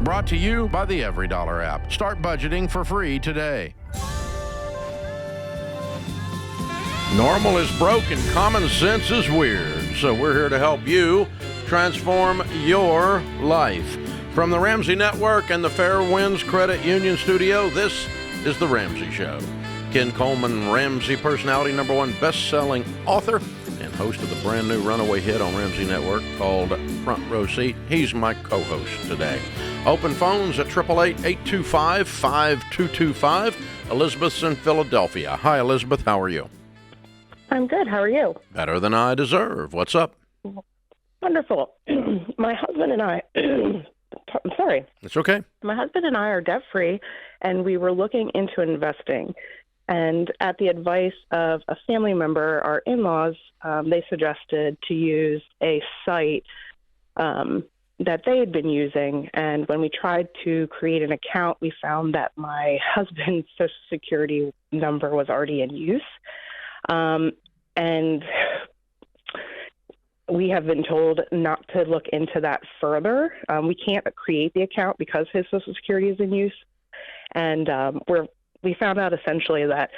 Brought to you by the EveryDollar app. Start budgeting for free today. Normal is broken, common sense is weird. So we're here to help you transform your life. From the Ramsey Network and the Fairwinds Credit Union Studio, this is The Ramsey Show. Ken Coleman, Ramsey personality, #1 best-selling author, and host of the brand new runaway hit on Ramsey Network called Front Row Seat. He's my co-host today. Open phones at 888-825-5225. Elizabeth's in Philadelphia. Hi, Elizabeth. How are you? I'm good. How are you? Better than I deserve. What's up? Wonderful. My husband and I, I'm sorry. It's okay. My husband and I are debt-free, and we were looking into investing. And at the advice of a family member, our in-laws, they suggested to use a site that they had been using. And when we tried to create an account, we found that my husband's Social Security number was already in use. And we have been told not to look into that further. We can't create the account because his Social Security is in use. And we found out essentially that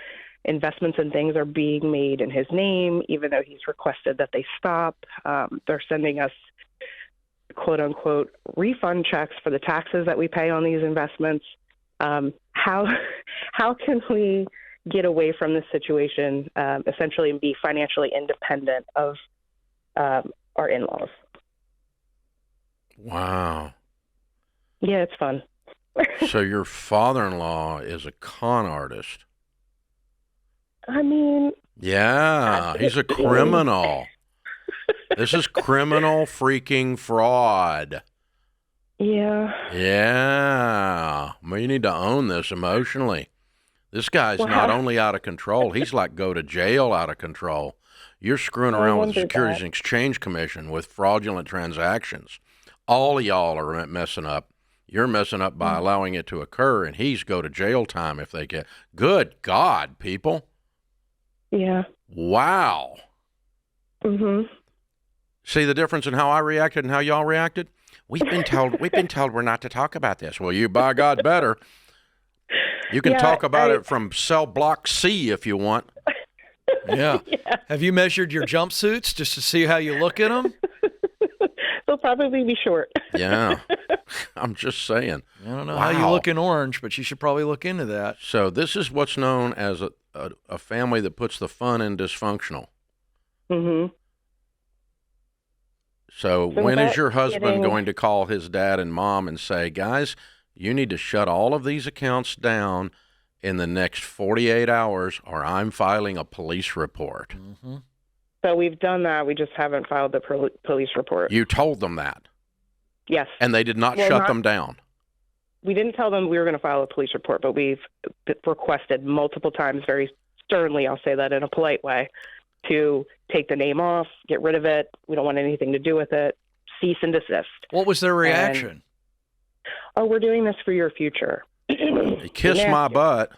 investments and things are being made in his name, even though he's requested that they stop. They're sending us, quote unquote, refund checks for the taxes that we pay on these investments. How can we get away from this situation, essentially, and be financially independent of our in-laws? Wow. Yeah, it's fun. So your father-in-law is a con artist. I mean... Yeah, he's a criminal. This is criminal freaking fraud. Yeah. Yeah. Well, you need to own this emotionally. This guy's not only out of control, he's like go to jail out of control. You're screwing around with the Securities and Exchange Commission with fraudulent transactions. All of y'all are messing up. You're messing up by allowing it to occur, and he's go to jail time if they get. Good God, people. Yeah. Wow. Mm-hmm. See the difference in how I reacted and how y'all reacted? We've been told we're not to talk about this. Well, you by God better. You can talk about it from cell block C if you want. Yeah. Have you measured your jumpsuits just to see how you look in them? They'll probably be short. Yeah. I'm just saying. I don't know how you look in orange, but you should probably look into that. So this is what's known as a family that puts the fun in dysfunctional. Mm-hmm. So when is your husband going to call his dad and mom and say, guys, you need to shut all of these accounts down in the next 48 hours or I'm filing a police report? Mm-hmm. So we've done that. We just haven't filed the police report. You told them that? Yes. And they did not shut them down? We didn't tell them we were going to file a police report, but we've requested multiple times, very sternly, I'll say that in a polite way, to take the name off, get rid of it. We don't want anything to do with it. Cease and desist. What was their reaction? We're doing this for your future. Kiss my butt.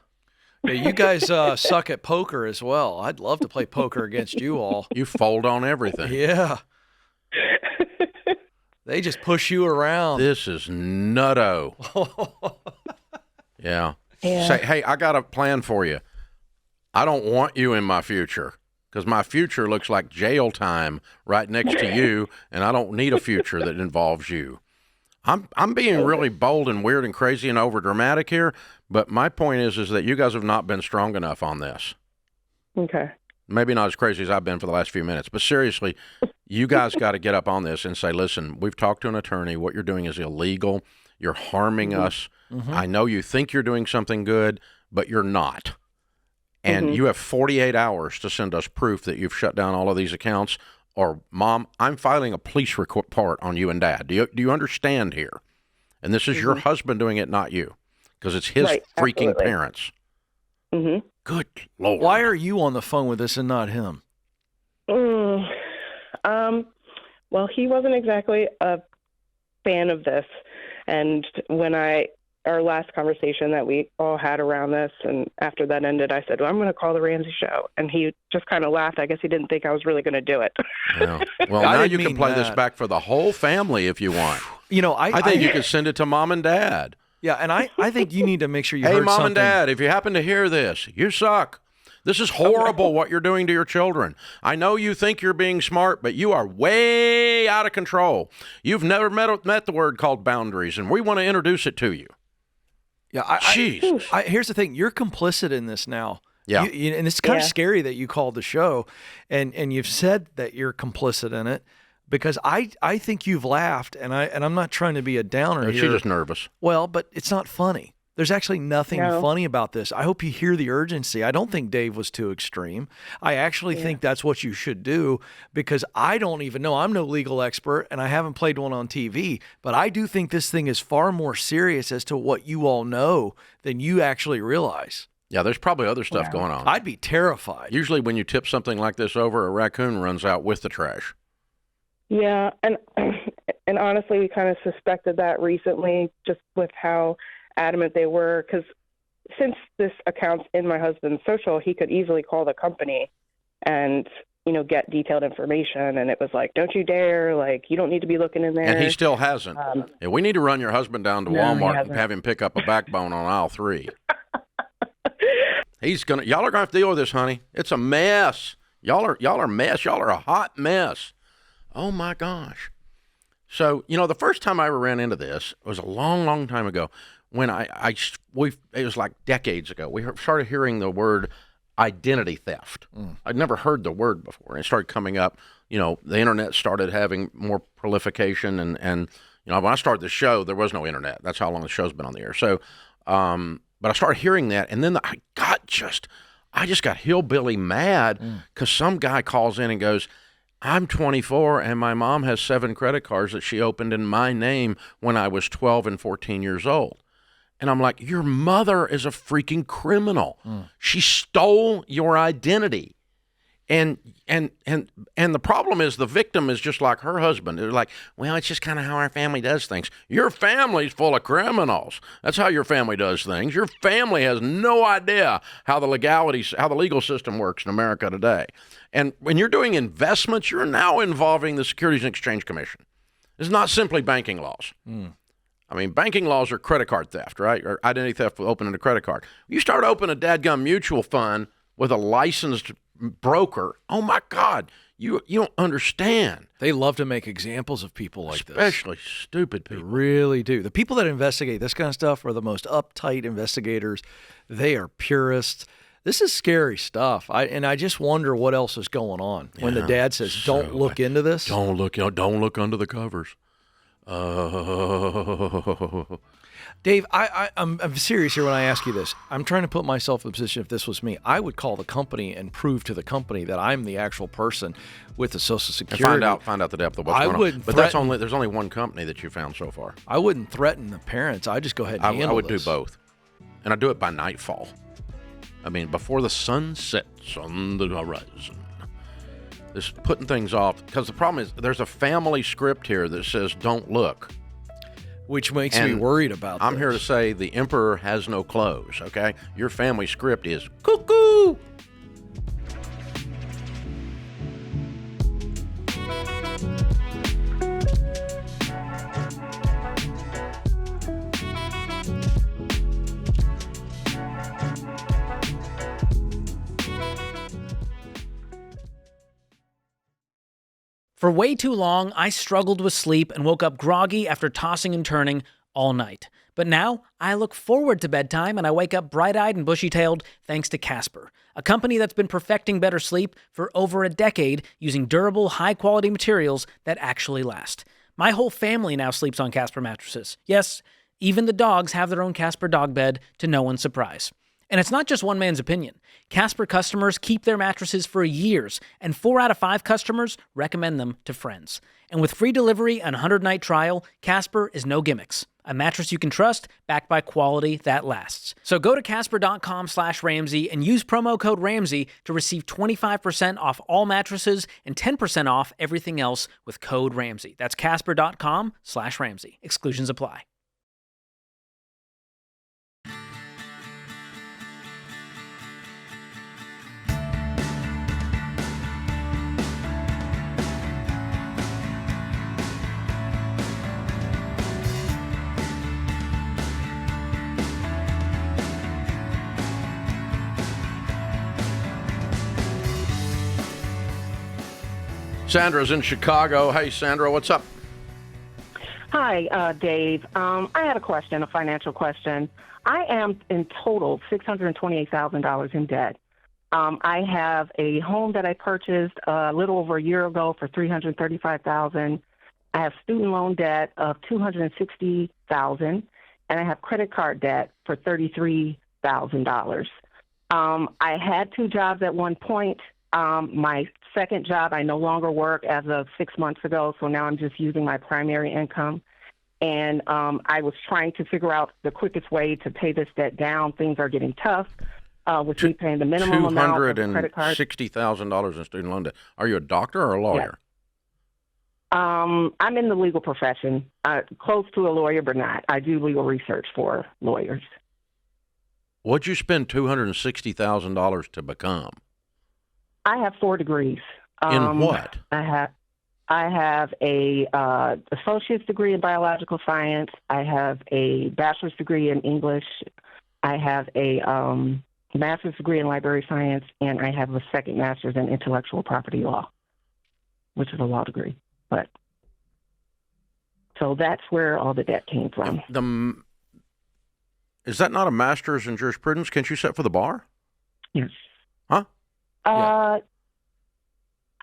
Yeah, you guys suck at poker as well. I'd love to play poker against you all. You fold on everything. Yeah. They just push you around. This is nutto. Yeah. Say, hey, I got a plan for you. I don't want you in my future because my future looks like jail time right next to you, and I don't need a future that involves you. I'm being really bold and weird and crazy and over dramatic here, but my point is that you guys have not been strong enough on this. Okay. Maybe not as crazy as I've been for the last few minutes, but seriously, you guys got to get up on this and say, listen, we've talked to an attorney. What you're doing is illegal. You're harming us. Mm-hmm. I know you think you're doing something good, but you're not. And you have 48 hours to send us proof that you've shut down all of these accounts. Or, Mom, I'm filing a police report on you and Dad. Do you understand here? And this is your husband doing it, not you, because it's his freaking parents. Mm-hmm. Good Lord. Why are you on the phone with us and not him? Well, he wasn't exactly a fan of this. And when our last conversation that we all had around this, and after that ended, I said, well, I'm going to call the Ramsey Show. And he just kind of laughed. I guess he didn't think I was really going to do it. Yeah. Well, now you can play this back for the whole family if you want. I think you could send it to mom and dad. Yeah, and I think you need to make sure you Hey, heard mom something. and dad, if you happen to hear this, you suck. This is horrible what you're doing to your children. I know you think you're being smart, but you are way out of control. You've never met the word called boundaries, and we want to introduce it to you. Yeah, Jesus. Here's the thing. You're complicit in this now. Yeah. And it's kind of scary that you called the show and you've said that you're complicit in it, because I think you've laughed, and I'm not trying to be a downer here. She's just nervous. Well, but it's not funny. There's actually nothing funny about this. I hope you hear the urgency. I don't think Dave was too extreme. I actually think that's what you should do, because I don't even know. I'm no legal expert, and I haven't played one on TV, but I do think this thing is far more serious as to what you all know than you actually realize. Yeah, there's probably other stuff going on. I'd be terrified. Usually when you tip something like this over, a raccoon runs out with the trash. Yeah, and honestly, we kind of suspected that recently, just with how adamant they were, because since this account's in my husband's social, he could easily call the company and get detailed information, and it was like, don't you dare, like, you don't need to be looking in there. And he still hasn't. And we need to run your husband down to Walmart and have him pick up a backbone on aisle 3. Y'all are gonna have to deal with this, honey. It's a mess. Y'all are a mess. Y'all are a hot mess. Oh my gosh. So, the first time I ever ran into this was a long, long time ago, when it was like decades ago. We started hearing the word identity theft. I'd never heard the word before. It started coming up. The internet started having more proliferation, and when I started the show, there was no internet. That's how long the show's been on the air. So, but I started hearing that, and then I just got hillbilly mad because some guy calls in and goes, I'm 24 and my mom has 7 credit cards that she opened in my name when I was 12 and 14 years old. And I'm like, your mother is a freaking criminal. She stole your identity. And the problem is the victim is just like her husband. They're like, well, it's just kind of how our family does things. Your family's full of criminals. That's how your family does things. Your family has no idea how the legal system works in America today. And when you're doing investments, you're now involving the Securities and Exchange Commission. It's not simply banking laws. I mean, banking laws are credit card theft, right? Or identity theft for opening a credit card. You start opening a dadgum mutual fund with a licensed broker, oh my God, you don't understand. They love to make examples of people like this. Especially stupid people. They really do. The people that investigate this kind of stuff are the most uptight investigators. They are purists. This is scary stuff. I just wonder what else is going on when the dad says, don't look into this. Don't look under the covers. Dave, I'm serious here when I ask you this. I'm trying to put myself in a position, if this was me, I would call the company and prove to the company that I'm the actual person with the Social Security. And find out the depth of what's going on. But there's only one company that you found so far. I wouldn't threaten the parents. I'd just go ahead and handle I would this. do both. And I do it by nightfall. I mean, before the sun sets on the horizon. This putting things off, because the problem is there's a family script here that says don't look. Which makes me worried about I'm this. here to say the emperor has no clothes, okay? Your family script is cuckoo. For way too long, I struggled with sleep and woke up groggy after tossing and turning all night. But now, I look forward to bedtime and I wake up bright-eyed and bushy-tailed thanks to Casper, a company that's been perfecting better sleep for over a decade using durable, high-quality materials that actually last. My whole family now sleeps on Casper mattresses. Yes, even the dogs have their own Casper dog bed, to no one's surprise. And it's not just one man's opinion. Casper customers keep their mattresses for years, and 4 out of 5 customers recommend them to friends. And with free delivery and a 100-night trial, Casper is no gimmicks. A mattress you can trust, backed by quality that lasts. So go to casper.com/Ramsey and use promo code Ramsey to receive 25% off all mattresses and 10% off everything else with code Ramsey. That's casper.com/Ramsey. Exclusions apply. Sandra's in Chicago. Hey, Sandra, what's up? Hi, Dave. I had a financial question. I am in total $628,000 in debt. I have a home that I purchased a little over a year ago for $335,000. I have student loan debt of $260,000, and I have credit card debt for $33,000. I had 2 jobs at one point. My second job, I no longer work as of 6 months ago, so now I'm just using my primary income. And I was trying to figure out the quickest way to pay this debt down. Things are getting tough with me paying the minimum amount of credit card. $260,000 in student loan debt. Are you a doctor or a lawyer? Yeah. I'm in the legal profession, close to a lawyer, but not. I do legal research for lawyers. What'd you spend $260,000 to become? I have 4 degrees. In what? I have a associate's degree in biological science. I have a bachelor's degree in English. I have a master's degree in library science, and I have a second master's in intellectual property law, which is a law degree. But so that's where all the debt came from. Is that not a master's in jurisprudence? Can't you sit for the bar? Yes. Huh?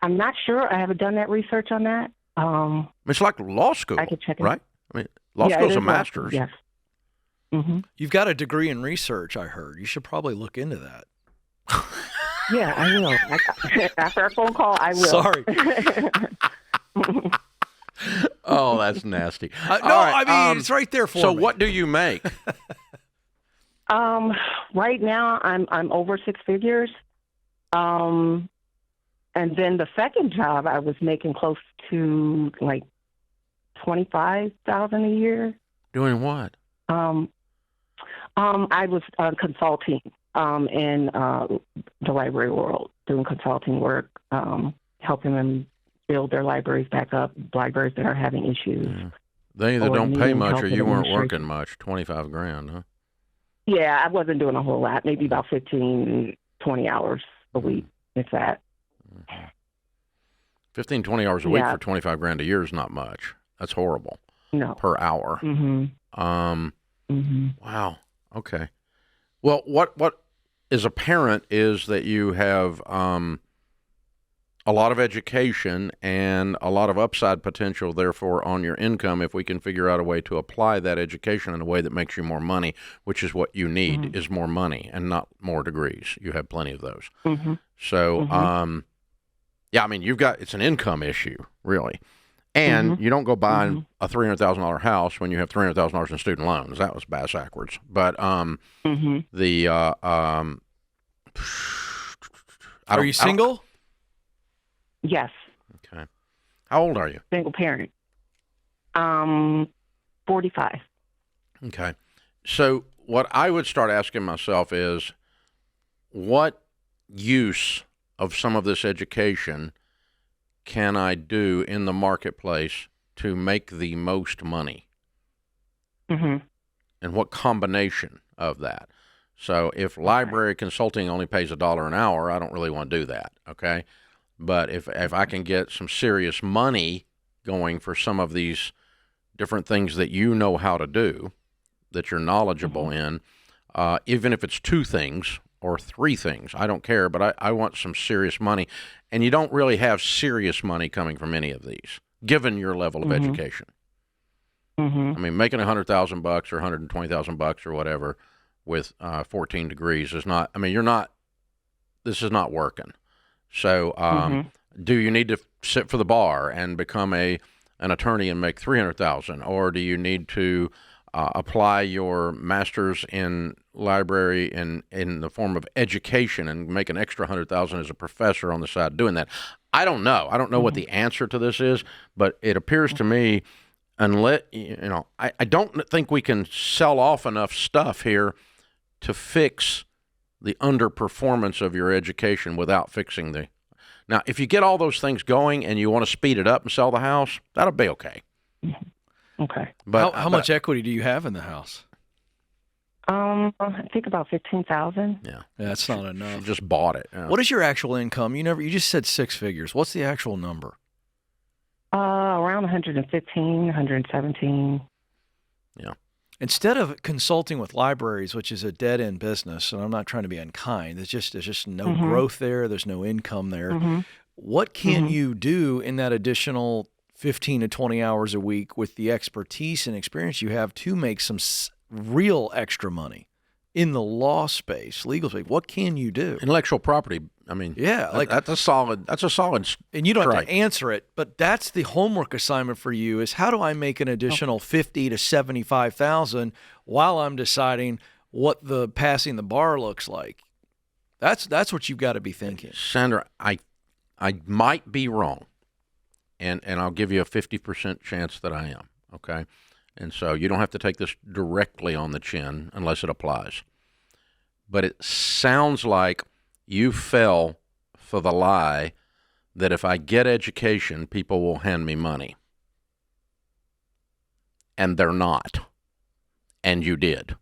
I'm not sure. I haven't done that research on that. It's like law school, I could check it. right? I mean, law school's a master's. Yes. Mm-hmm. You've got a degree in research, I heard. You should probably look into that. Yeah, I will. After our phone call, I will. Sorry. Oh, that's nasty. I mean, it's right there for me. So what do you make? Right now, I'm over 6 figures. And then the second job, I was making close to like $25,000 a year. Doing what? I was consulting in the library world, doing consulting work, helping them build their libraries back up, libraries that are having issues. Yeah. They either don't pay much or you weren't working much. $25,000, huh? Yeah, I wasn't doing a whole lot, maybe about 15, 20 hours a week, if that. 15, 20 hours a week for $25,000 a year is not much. That's horrible. No. Per hour. Mm-hmm. Wow. Okay. Well, what is apparent is that you have a lot of education and a lot of upside potential, therefore, on your income if we can figure out a way to apply that education in a way that makes you more money, which is what you need, is more money and not more degrees. You have plenty of those. So, yeah, I mean, it's an income issue, really. And you don't go buy a $300,000 house when you have $300,000 in student loans. That was bass backwards. But are you single? Yes. Okay. How old are you? Single parent. 45. Okay. So what I would start asking myself is, what use of some of this education can I do in the marketplace to make the most money? And what combination of that? So if library consulting only pays $1 an hour, I don't really want to do that, okay? But if I can get some serious money going for some of these different things that you know how to do, that you're knowledgeable in, even if it's 2 things or 3 things, I don't care, but I want some serious money. And you don't really have serious money coming from any of these, given your level of education. I mean, making $100,000 or $120,000 or whatever with 14 degrees is not, I mean, this is not working. So do you need to sit for the bar and become an attorney and make $300,000, or do you need to apply your master's in library in the form of education and make an extra $100,000 as a professor on the side doing that? I don't know. I don't know what the answer to this is, but it appears to me, unless I don't think we can sell off enough stuff here to fix the underperformance of your education without fixing the. Now, if you get all those things going and you want to speed it up and sell the house, that'll be okay. Okay. But how much equity do you have in the house? I think about $15,000. Yeah, that's not enough. You just bought it. Yeah. What is your actual income? You just said 6 figures. What's the actual number? around 115, 117. Yeah. Instead of consulting with libraries, which is a dead-end business, and I'm not trying to be unkind, there's just no growth there, there's no income there. What can you do in that additional 15 to 20 hours a week with the expertise and experience you have to make some real extra money in the law space, legal space? What can you do? Intellectual property. I mean, that's a solid. And you don't have strike. to answer it, but that's the homework assignment for you: is how do I make an additional 50 to 75,000 while I'm deciding what the passing the bar looks like? That's what you've got to be thinking. Xander, I might be wrong, and I'll give you a 50% chance that I am. Okay, and so you don't have to take this directly on the chin unless it applies. But it sounds like you fell for the lie that if I get education, people will hand me money. And they're not. And you did.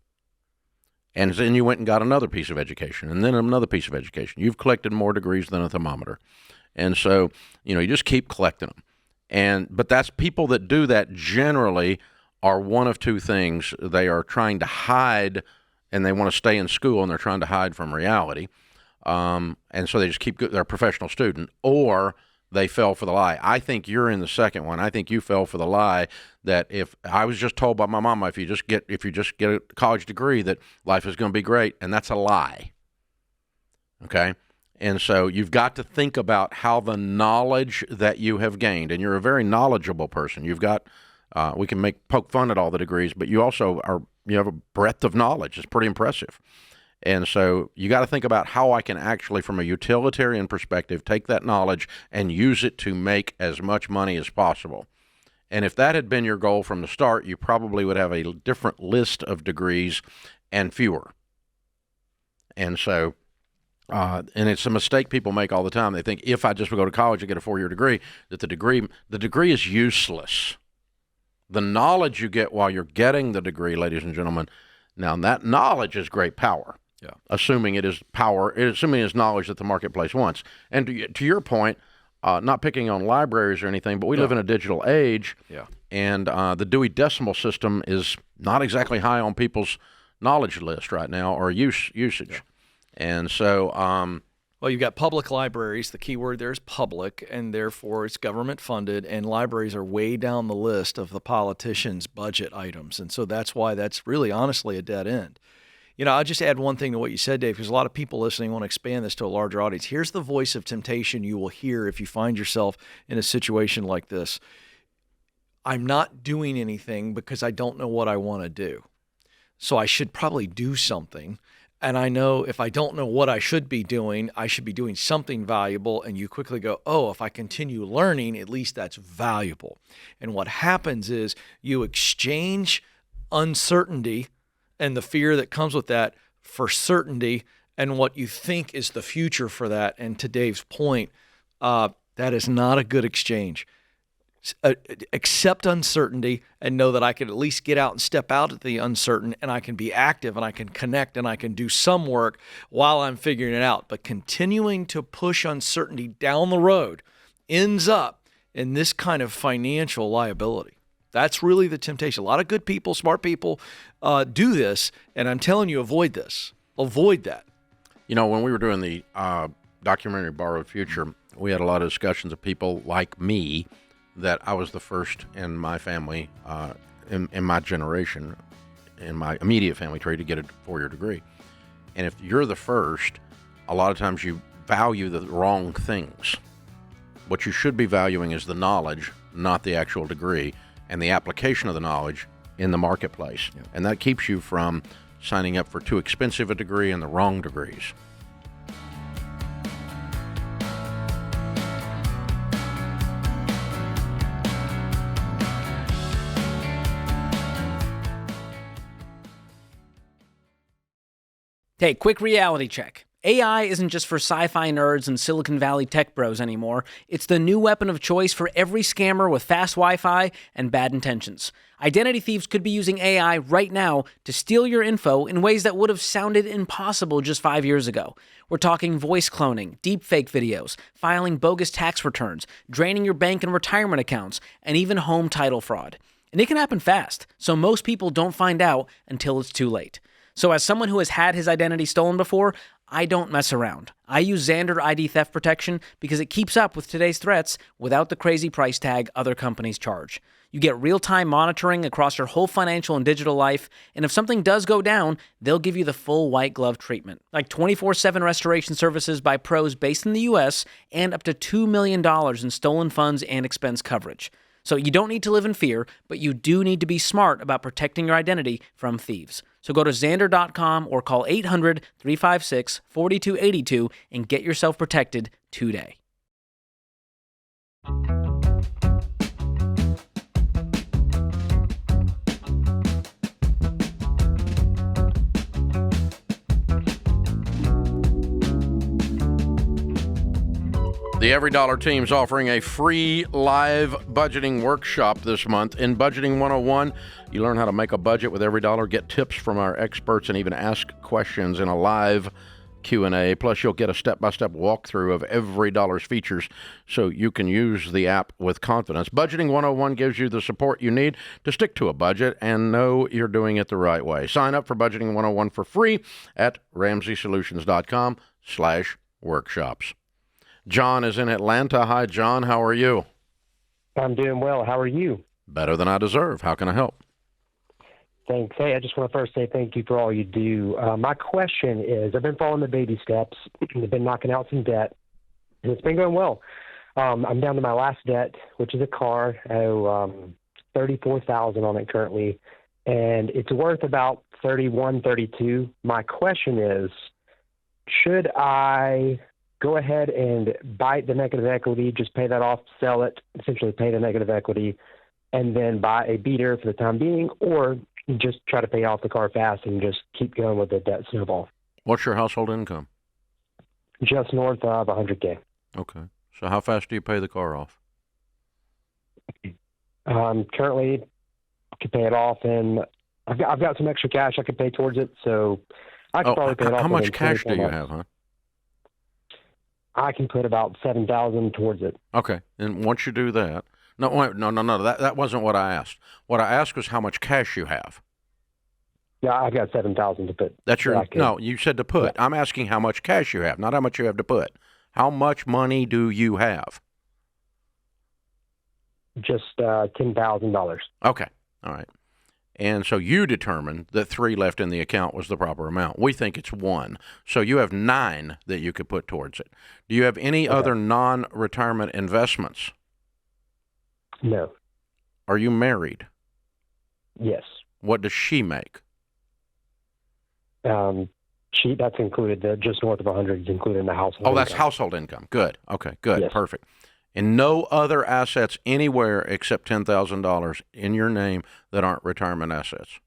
And then you went and got another piece of education, and then another piece of education. You've collected more degrees than a thermometer. And so, you just keep collecting them. But that's people that do that generally are one of two things. They are trying to hide, and they want to stay in school, and they're trying to hide from reality. And so they just they're a professional student, or they fell for the lie. I think you're in the second one. I think you fell for the lie that if I was just told by my mama, if you just get a college degree, that life is going to be great, and that's a lie. Okay? And so you've got to think about how the knowledge that you have gained, and you're a very knowledgeable person. You've got, we can poke fun at all the degrees, but you also you have a breadth of knowledge. It's pretty impressive. And so you got to think about how I can actually, from a utilitarian perspective, take that knowledge and use it to make as much money as possible. And if that had been your goal from the start, you probably would have a different list of degrees and fewer. And so, and it's a mistake people make all the time. They think if I just go to college and get a 4-year degree, that the degree is useless. The knowledge you get while you're getting the degree, ladies and gentlemen, now that knowledge is great power. Yeah. Assuming it is knowledge that the marketplace wants. And to your point, not picking on libraries or anything, but we live in a digital age, and the Dewey Decimal System is not exactly high on people's knowledge list right now or usage. Yeah. And so, well, you've got public libraries. The key word there is public, and therefore it's government funded, and libraries are way down the list of the politicians' budget items. And so that's why that's really honestly a dead end. I'll just add one thing to what you said, Dave, because a lot of people listening want to expand this to a larger audience. Here's the voice of temptation you will hear if you find yourself in a situation like this. I'm not doing anything because I don't know what I want to do. So I should probably do something. And I know if I don't know what I should be doing something valuable. And you quickly go, oh, if I continue learning, at least that's valuable. And what happens is you exchange uncertainty and the fear that comes with that for certainty and what you think is the future for that. And to Dave's point, that is not a good exchange. Accept uncertainty and know that I can at least get out and step out at the uncertain, and I can be active and I can connect and I can do some work while I'm figuring it out. But continuing to push uncertainty down the road ends up in this kind of financial liability. That's really the temptation. A lot of good people, smart people do this, and I'm telling you, avoid this. Avoid that. When we were doing the documentary Borrowed Future, we had a lot of discussions of people like me that I was the first in my family, in my generation, in my immediate family tree to get a 4-year degree. And if you're the first, a lot of times you value the wrong things. What you should be valuing is the knowledge, not the actual degree, and the application of the knowledge in the marketplace. Yeah. And that keeps you from signing up for too expensive a degree and the wrong degrees. Hey, quick reality check. AI isn't just for sci-fi nerds and Silicon Valley tech bros anymore. It's the new weapon of choice for every scammer with fast Wi-Fi and bad intentions. Identity thieves could be using AI right now to steal your info in ways that would have sounded impossible just 5 years ago. We're talking voice cloning, deepfake videos, filing bogus tax returns, draining your bank and retirement accounts, and even home title fraud. And it can happen fast, so most people don't find out until it's too late. So as someone who has had his identity stolen before, I don't mess around. I use Xander ID theft protection because it keeps up with today's threats without the crazy price tag other companies charge. You get real-time monitoring across your whole financial and digital life, and if something does go down, they'll give you the full white glove treatment, like 24/7 restoration services by pros based in the US and up to $2 million in stolen funds and expense coverage. So you don't need to live in fear, but you do need to be smart about protecting your identity from thieves. So go to Xander.com or call 800-356-4282 and get yourself protected today. The Every Dollar team's offering a free live budgeting workshop this month. In Budgeting 101, you learn how to make a budget with Every Dollar, get tips from our experts, and even ask questions in a live Q&A. Plus, you'll get a step-by-step walkthrough of Every Dollar's features so you can use the app with confidence. Budgeting 101 gives you the support you need to stick to a budget and know you're doing it the right way. Sign up for Budgeting 101 for free at RamseySolutions.com/workshops. John is in Atlanta. Hi, John. How are you? I'm doing well. How are you? Better than I deserve. How can I help? Thanks. Hey, I just want to first say thank you for all you do. My question is, I've been following the baby steps. I've been knocking out some debt, and it's been going well. I'm down to my last debt, which is a car. I owe $34,000 on it currently, and it's worth about $31,000, $32,000. My question is, should I go ahead and bite the negative equity, just pay that off, sell it, essentially pay the negative equity, and then buy a beater for the time being, or just try to pay off the car fast and just keep going with the debt snowball? What's your household income? Just north of $100K. Okay. So how fast do you pay the car off? Currently, I could pay it off, and I've got some extra cash I could pay towards it, so I could probably pay it off. How much cash do you have, huh? I can put about $7,000 towards it. Okay, and once you do that, no, that wasn't what I asked. What I asked was how much cash you have. Yeah, I've got $7,000 to put. That's your no. You said to put. Yeah. I'm asking how much cash you have, not how much you have to put. How much money do you have? Just $10,000. Okay, all right. And so you determined that 3 left in the account was the proper amount. We think it's 1. So you have 9 that you could put towards it. Do you have any other non-retirement investments? No. Are you married? Yes. What does she make? That's included. Just north of 100 is included in the household. Oh, that's household income. Good. Okay, good. Yes. Perfect. And no other assets anywhere except $10,000 in your name that aren't retirement assets.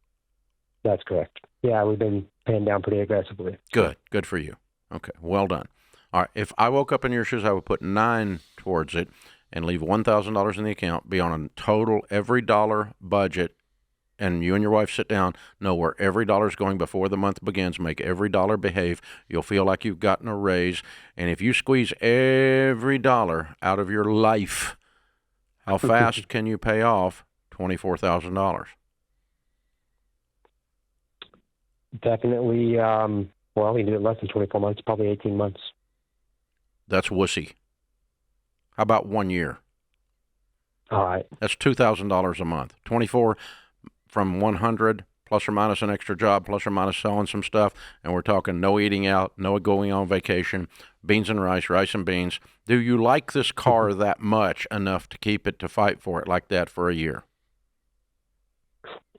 That's correct. Yeah, we've been paying down pretty aggressively. Good. Good for you. Okay, well done. All right, if I woke up in your shoes, I would put 9 towards it and leave $1,000 in the account, be on a total every dollar budget, and you and your wife sit down, know where every dollar is going before the month begins, make every dollar behave. You'll feel like you've gotten a raise. And if you squeeze every dollar out of your life, how fast can you pay off $24,000? Definitely, we do it less than 24 months, probably 18 months. That's wussy. How about 1 year? All right. That's $2,000 a month. 24 from 100, plus or minus an extra job, plus or minus selling some stuff, and we're talking no eating out, no going on vacation, beans and rice, rice and beans. Do you like this car that much enough to keep it to fight for it like that for a year?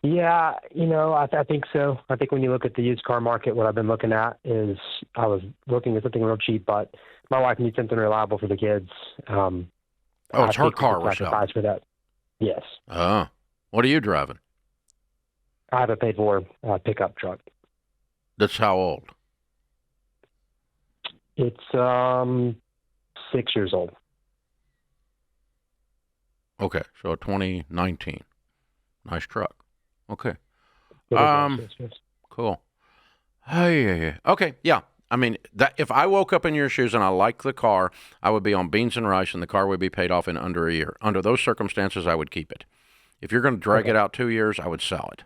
Yeah, I think so. I think when you look at the used car market, what I've been looking at is I was looking at something real cheap, but my wife needs something reliable for the kids. It's her car we're selling. For that. Yes. What are you driving? I have a paid for pickup truck. That's how old? It's 6 years old. Okay, so a 2019. Nice truck. Okay. It is nice, yes. Cool. Hey. Okay, yeah. I mean, that if I woke up in your shoes and I liked the car, I would be on beans and rice, and the car would be paid off in under a year. Under those circumstances, I would keep it. If you're going to drag it out 2 years, I would sell it.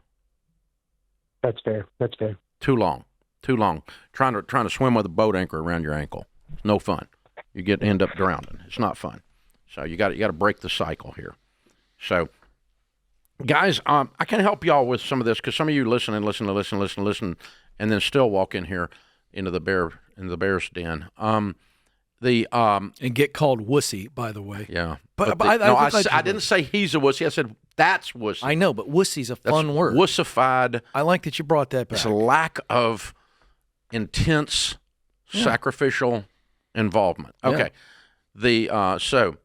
That's fair. Too long. Trying to swim with a boat anchor around your ankle. It's no fun. You end up drowning. It's not fun. So you got to break the cycle here. So, guys, I can help y'all with some of this because some of you listen, and then still walk in here into the bear's den. And get called wussy, by the way. Yeah, but I didn't say he's a wussy. I said that's wussy. I know, but wussy's a fun word. Wussified. I like that you brought that back. It's a lack of intense sacrificial involvement. Okay, so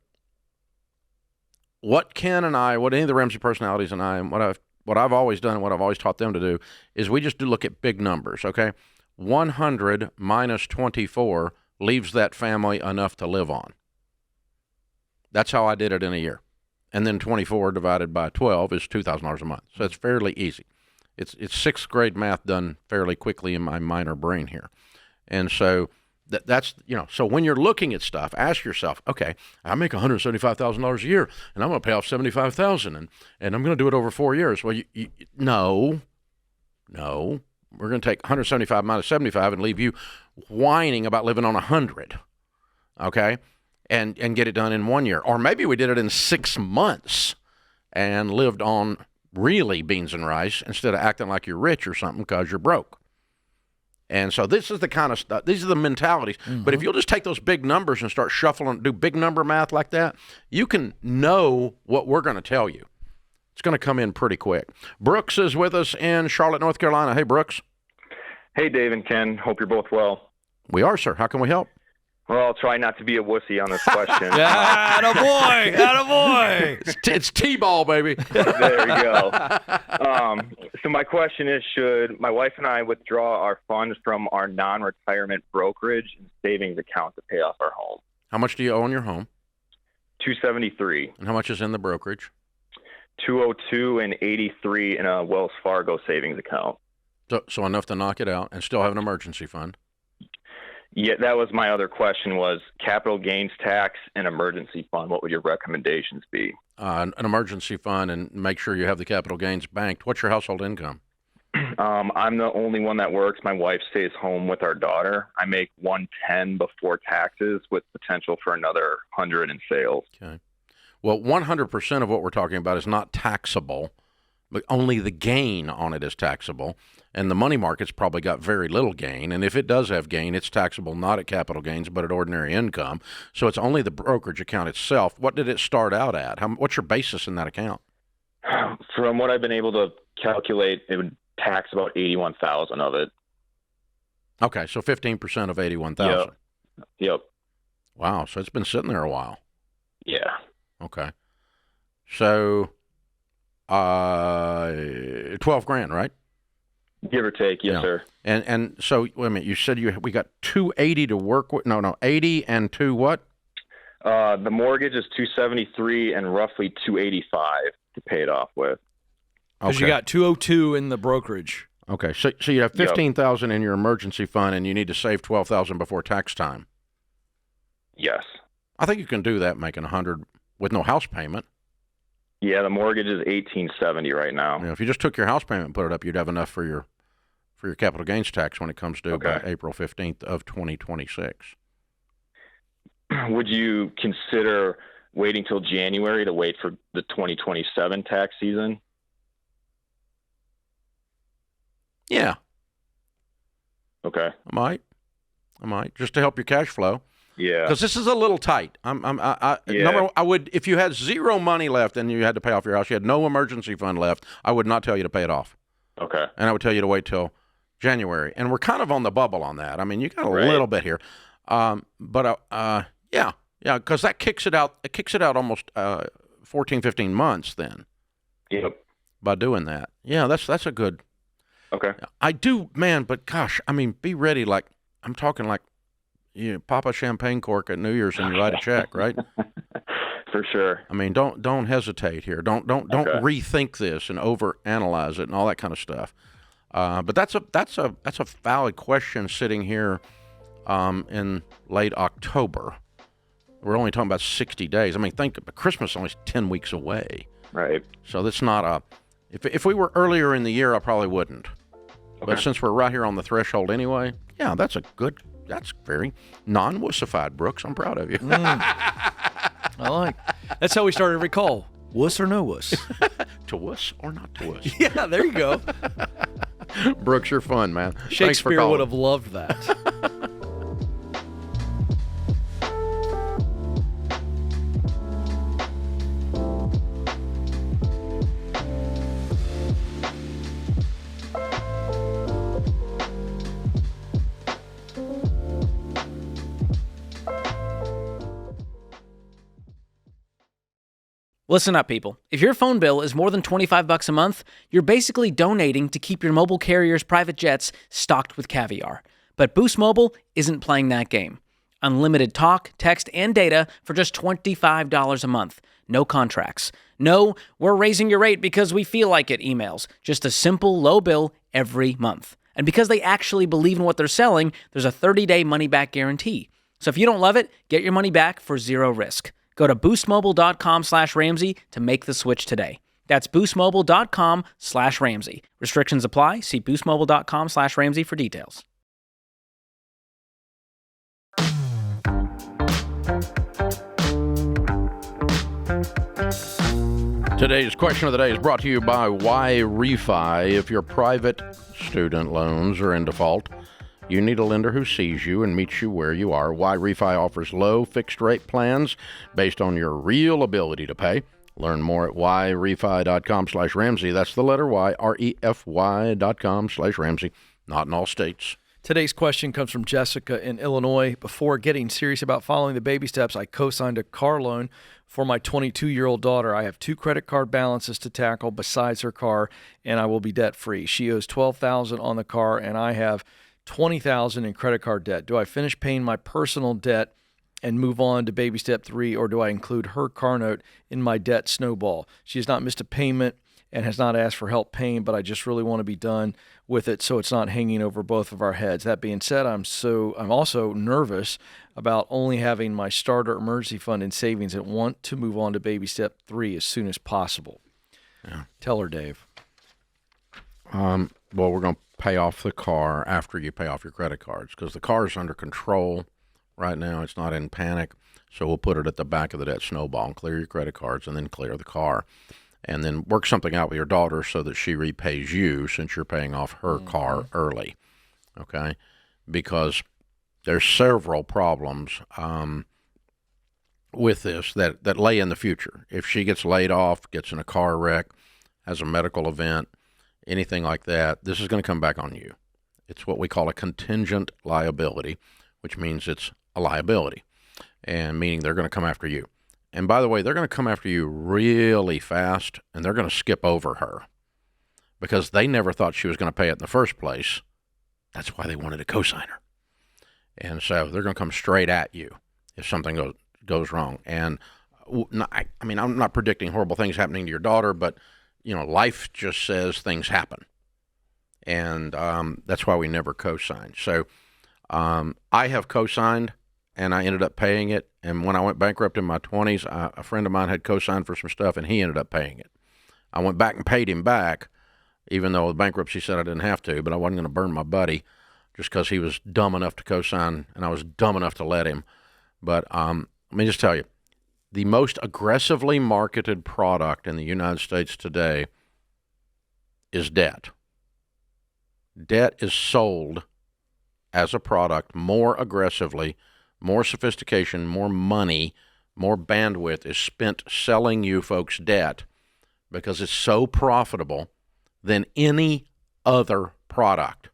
what Ken and I, what any of the Ramsey personalities and I, and what I've always done, and what I've always taught them to do, is we just look at big numbers. Okay, 100 minus 24 leaves that family enough to live on. That's how I did it in a year. And then 24 divided by 12 is $2,000 a month. So it's fairly easy. It's sixth grade math done fairly quickly in my minor brain here. And so that's, so when you're looking at stuff, ask yourself, okay, I make $175,000 a year and I'm going to pay off $75,000 and I'm going to do it over 4 years. Well, no, we're going to take 175 minus 75 and leave you whining about living on 100. Okay. And get it done in 1 year. Or maybe we did it in 6 months and lived on really beans and rice instead of acting like you're rich or something because you're broke. And so this is the kind of stuff, these are the mentalities. Mm-hmm. But if you'll just take those big numbers and start shuffling, do big number math like that, you can know what we're going to tell you. It's going to come in pretty quick. Brooks is with us in Charlotte, North Carolina. Hey, Brooks. Hey, Dave and Ken. Hope you're both well. We are, sir. How can we help? Well, I'll try not to be a wussy on this question. Attaboy! It's T-ball, baby. There we go. So my question is, should my wife and I withdraw our funds from our non-retirement brokerage and savings account to pay off our home? How much do you owe on your home? $273. And how much is in the brokerage? $202 and $83 in a Wells Fargo savings account. So enough to knock it out and still have an emergency fund? Yeah, that was my other question, was capital gains tax and emergency fund. What would your recommendations be? An emergency fund, and make sure you have the capital gains banked. What's your household income? I'm the only one that works. My wife stays home with our daughter. I make $110 before taxes with potential for another $100 in sales. Okay. Well, 100% of what we're talking about is not taxable, but only the gain on it is taxable. And the money market's probably got very little gain. And if it does have gain, it's taxable not at capital gains, but at ordinary income. So it's only the brokerage account itself. What did it start out at? What's your basis in that account? From what I've been able to calculate, it would tax about $81,000 of it. Okay, so 15% of $81,000. Yep. Wow, so it's been sitting there a while. Yeah. Okay. So 12 grand, right? Give or take, yes, sir. And so, wait a minute, you said we got $280 to work with? No, 80 and two what? The mortgage is $273 and roughly $285 to pay it off with. Because you got $202 in the brokerage. Okay, so you have $15,000 in your emergency fund, and you need to save $12,000 before tax time. Yes. I think you can do that, making $100 with no house payment. Yeah, the mortgage is $1,870 right now. If you just took your house payment and put it up, you'd have enough for your capital gains tax when it comes due by April 15th of 2026. Would you consider waiting till January to wait for the 2027 tax season? Yeah. Okay. I might just to help your cash flow. Yeah. Because this is a little tight. I would, if you had zero money left and you had to pay off your house, you had no emergency fund left, I would not tell you to pay it off. Okay. And I would tell you to wait till January. And we're kind of on the bubble on that. I mean, you got a little bit here. But because that kicks it out. It kicks it out almost 14, 15 months then. Yep. By doing that. Yeah, that's a good. Okay. I do, man, but gosh, I mean, be ready. Like, I'm talking like you pop a champagne cork at New Year's and you write a check, right? For sure. I mean, don't hesitate here. Don't rethink this and overanalyze it and all that kind of stuff. But that's a valid question sitting here in late October. We're only talking about 60 days. I mean, Christmas is only 10 weeks away. Right. So that's not if we were earlier in the year, I probably wouldn't. Okay. But since we're right here on the threshold anyway, yeah, that's very non-wussified, Brooks. I'm proud of you. I like. That's how we start every call. Wuss or no wuss? To wuss or not to wuss? Yeah, there you go. Brooks, you're fun, man. Shakespeare would have loved that. Listen up, people. If your phone bill is more than $25 a month, you're basically donating to keep your mobile carrier's private jets stocked with caviar. But Boost Mobile isn't playing that game. Unlimited talk, text, and data for just $25 a month. No contracts. No, we're raising your rate because we feel like it emails. Just a simple, low bill every month. And because they actually believe in what they're selling, there's a 30-day money-back guarantee. So if you don't love it, get your money back for zero risk. Go to boostmobile.com/Ramsey to make the switch today. That's boostmobile.com/Ramsey. Restrictions apply. See boostmobile.com/Ramsey for details. Today's question of the day is brought to you by Why Refi. If your private student loans are in default, you need a lender who sees you and meets you where you are. Why Refi offers low fixed rate plans based on your real ability to pay. Learn more at whyrefi.com/Ramsey. That's the letter Y, REFY.com/Ramsey. Not in all states. Today's question comes from Jessica in Illinois. Before getting serious about following the baby steps, I co-signed a car loan for my 22-year-old daughter. I have 2 credit card balances to tackle besides her car, and I will be debt-free. She owes $12,000 on the car, and I have $20,000 in credit card debt. Do I finish paying my personal debt and move on to baby step 3, or do I include her car note in my debt snowball? She has not missed a payment and has not asked for help paying, but I just really want to be done with it so it's not hanging over both of our heads. That being said, I'm also nervous about only having my starter emergency fund in savings and want to move on to baby step 3 as soon as possible. Yeah. Tell her, Dave. Well, we're going to pay off the car after you pay off your credit cards because the car is under control right now. It's not in panic. So we'll put it at the back of the debt snowball and clear your credit cards and then clear the car. And then work something out with your daughter so that she repays you since you're paying off her car early. Okay? Because there's several problems with this that lay in the future. If she gets laid off, gets in a car wreck, has a medical event, anything like that, this is going to come back on you. It's what we call a contingent liability, which means it's a liability, and meaning they're going to come after you. And by the way, they're going to come after you really fast, and they're going to skip over her because they never thought she was going to pay it in the first place. That's why they wanted a cosigner. And so they're going to come straight at you if something goes wrong. And I mean, I'm not predicting horrible things happening to your daughter, but life just says things happen. And that's why we never co-signed. So I have co-signed, and I ended up paying it. And when I went bankrupt in my 20s, a friend of mine had co-signed for some stuff, and he ended up paying it. I went back and paid him back, even though the bankruptcy said I didn't have to, but I wasn't going to burn my buddy just because he was dumb enough to co-sign, and I was dumb enough to let him. But let me just tell you, the most aggressively marketed product in the United States today is debt. Debt is sold as a product more aggressively. More sophistication, more money, more bandwidth is spent selling you folks debt because it's so profitable than any other product.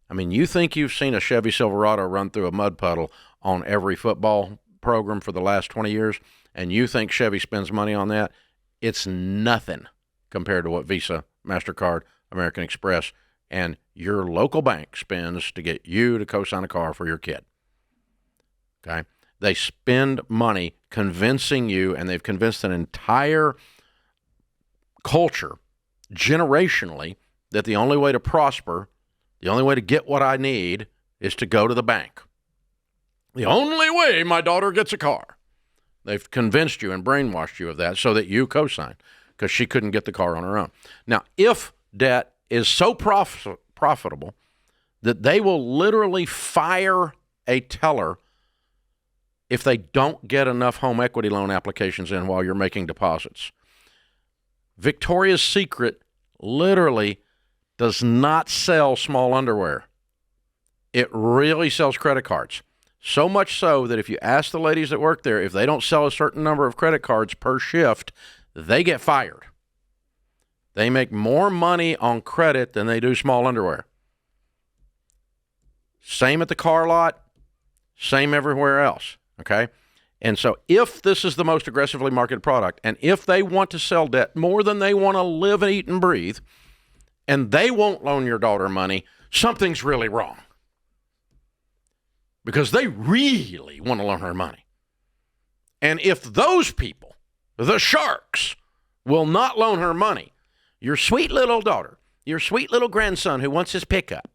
I mean, you think you've seen a Chevy Silverado run through a mud puddle on every football program for the last 20 years, and you think Chevy spends money on that? It's nothing compared to what Visa, MasterCard, American Express, and your local bank spends to get you to co-sign a car for your kid. Okay? They spend money convincing you, and they've convinced an entire culture generationally that the only way to prosper, the only way to get what I need is to go to the bank. The only way my daughter gets a car. They've convinced you and brainwashed you of that so that you co-sign because she couldn't get the car on her own. Now, if debt is so profitable that they will literally fire a teller if they don't get enough home equity loan applications in while you're making deposits. Victoria's Secret literally does not sell small underwear. It really sells credit cards. So much so that if you ask the ladies that work there, if they don't sell a certain number of credit cards per shift, they get fired. They make more money on credit than they do small underwear. Same at the car lot, same everywhere else, okay? And so if this is the most aggressively marketed product, and if they want to sell debt more than they want to live and eat and breathe, and they won't loan your daughter money, something's really wrong. Because they really want to loan her money. And if those people, the sharks, will not loan her money, your sweet little daughter, your sweet little grandson who wants his pickup,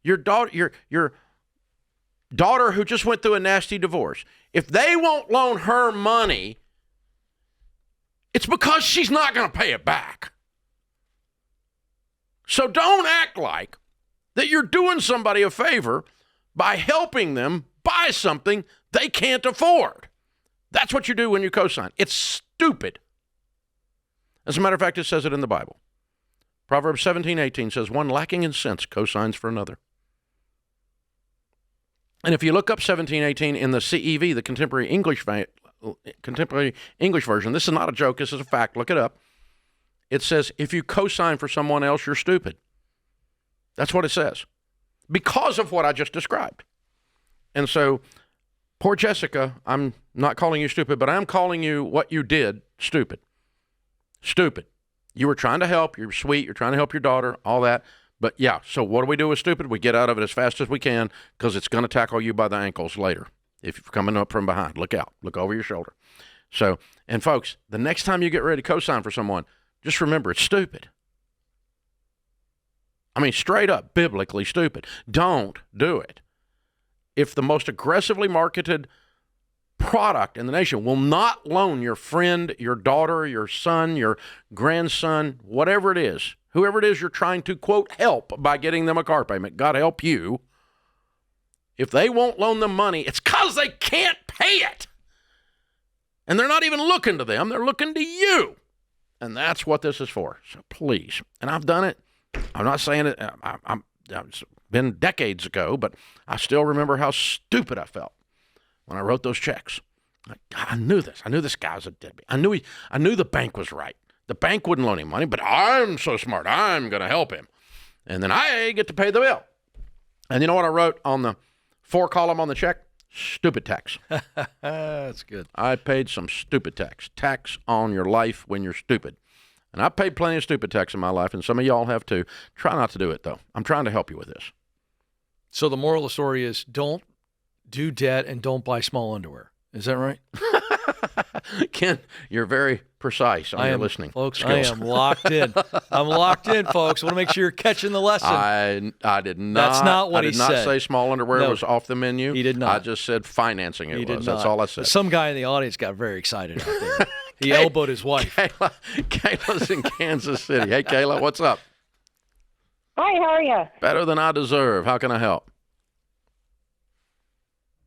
your daughter who just went through a nasty divorce, if they won't loan her money, it's because she's not going to pay it back. So don't act like that you're doing somebody a favor by helping them buy something they can't afford. That's what you do when you cosign. It's stupid. As a matter of fact, it says it in the Bible. Proverbs 17:18 says, one lacking in sense cosigns for another. And if you look up 17:18 in the CEV, the Contemporary English Version, this is not a joke, this is a fact, look it up. It says, if you cosign for someone else, you're stupid. That's what it says. Because of what I just described. And so, poor Jessica, I'm not calling you stupid, but I'm calling you what you did stupid. Stupid. You were trying to help, you're sweet, you're trying to help your daughter, all that. But yeah, so what do we do with stupid? We get out of it as fast as we can because it's going to tackle you by the ankles later. If you're coming up from behind, look out, look over your shoulder. So, and folks, the next time you get ready to cosign for someone, just remember it's stupid. I mean, straight up, biblically stupid. Don't do it. If the most aggressively marketed product in the nation will not loan your friend, your daughter, your son, your grandson, whatever it is, whoever it is you're trying to, quote, help by getting them a car payment, God help you, if they won't loan them money, it's because they can't pay it. And they're not even looking to them, they're looking to you. And that's what this is for. So please, and I've done it. I'm not saying it, it's been decades ago, but I still remember how stupid I felt when I wrote those checks. I knew this. I knew this guy was a deadbeat. I knew the bank was right. The bank wouldn't loan him money, but I'm so smart. I'm going to help him. And then I get to pay the bill. And you know what I wrote on the 4 column on the check? Stupid tax. That's good. I paid some stupid tax. Tax on your life when you're stupid. And I've paid plenty of stupid tax in my life, and some of y'all have too. Try not to do it, though. I'm trying to help you with this. So the moral of the story is don't do debt and don't buy small underwear. Is that right? Ken, you're very precise on your listening folks, skills. I am locked in. I'm locked in, folks. I want to make sure you're catching the lesson. I did not. That's not what he said. I did not say small underwear was off the menu. He did not. I just said financing it was. That's all I said. Some guy in the audience got very excited out there. He elbowed his wife. Kayla's in Kansas City. Hey, Kayla, what's up? Hi, how are you? Better than I deserve. How can I help?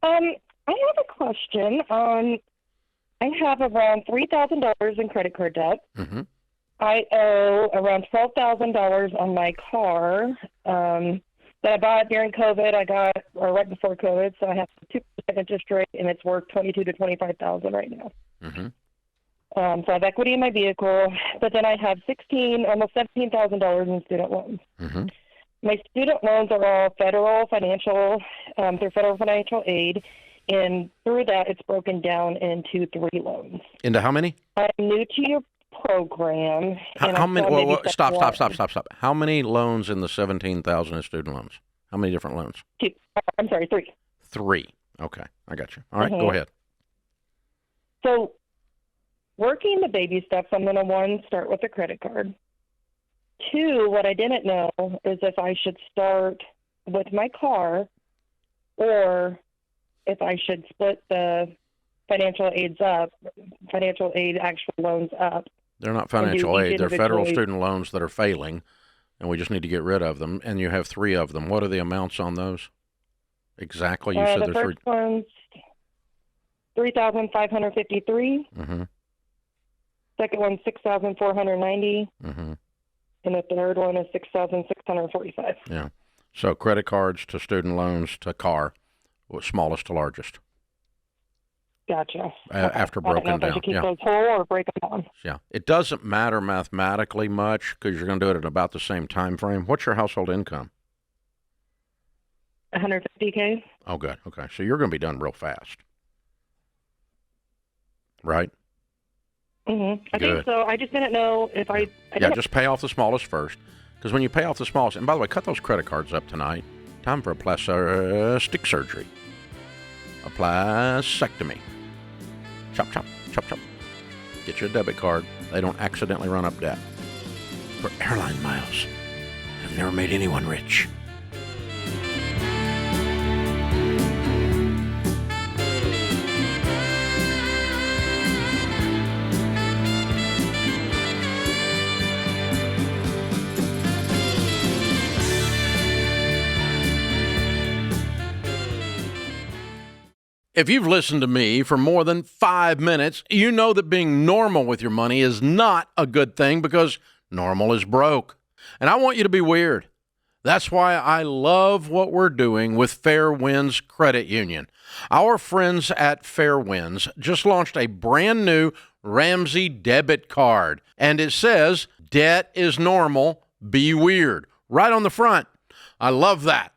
I have a question. I have around $3,000 in credit card debt. Mm-hmm. I owe around $12,000 on my car that I bought during COVID. Or right before COVID, so I have 2% interest rate, and it's worth $22,000 to $25,000 right now. Mm-hmm. So I have equity in my vehicle, but then I have almost $17,000 in student loans. Mm-hmm. My student loans are all federal financial, through federal financial aid, and through that it's broken down into 3 loans. Into how many? I'm new to your program. How many? Stop. How many loans in the 17,000 in student loans? How many different loans? 2. I'm sorry, 3. 3. Okay, I got you. All right, go ahead. So working the baby steps, I'm going to, one, start with a credit card. Two, what I didn't know is if I should start with my car or if I should split the financial aid actual loans up. They're not financial aid. They're federal student loans that are failing, and we just need to get rid of them. And you have 3 of them. What are the amounts on those? Exactly. You said the first one's $3,553. Mm-hmm. Second one's $6,490. Mm-hmm. And the third one is $6,645. Yeah. So credit cards to student loans to car, smallest to largest. Gotcha. After broken I don't know if I should keep those whole or break them down. Yeah. It doesn't matter mathematically much because you're going to do it at about the same time frame. What's your household income? $150K. Oh, good. Okay. So you're going to be done real fast. Right? Mm-hmm. I think so. I just didn't know if I just pay off the smallest first. Because when you pay off the smallest, and by the way, cut those credit cards up tonight. Time for a plastic surgery. A plastectomy. Chop, chop, chop, chop. Get you a debit card. They don't accidentally run up debt. For airline miles. I've never made anyone rich. If you've listened to me for more than 5 minutes, you know that being normal with your money is not a good thing because normal is broke. And I want you to be weird. That's why I love what we're doing with Fair Winds Credit Union. Our friends at Fair Winds just launched a brand new Ramsey debit card. And it says, debt is normal, be weird, right on the front. I love that.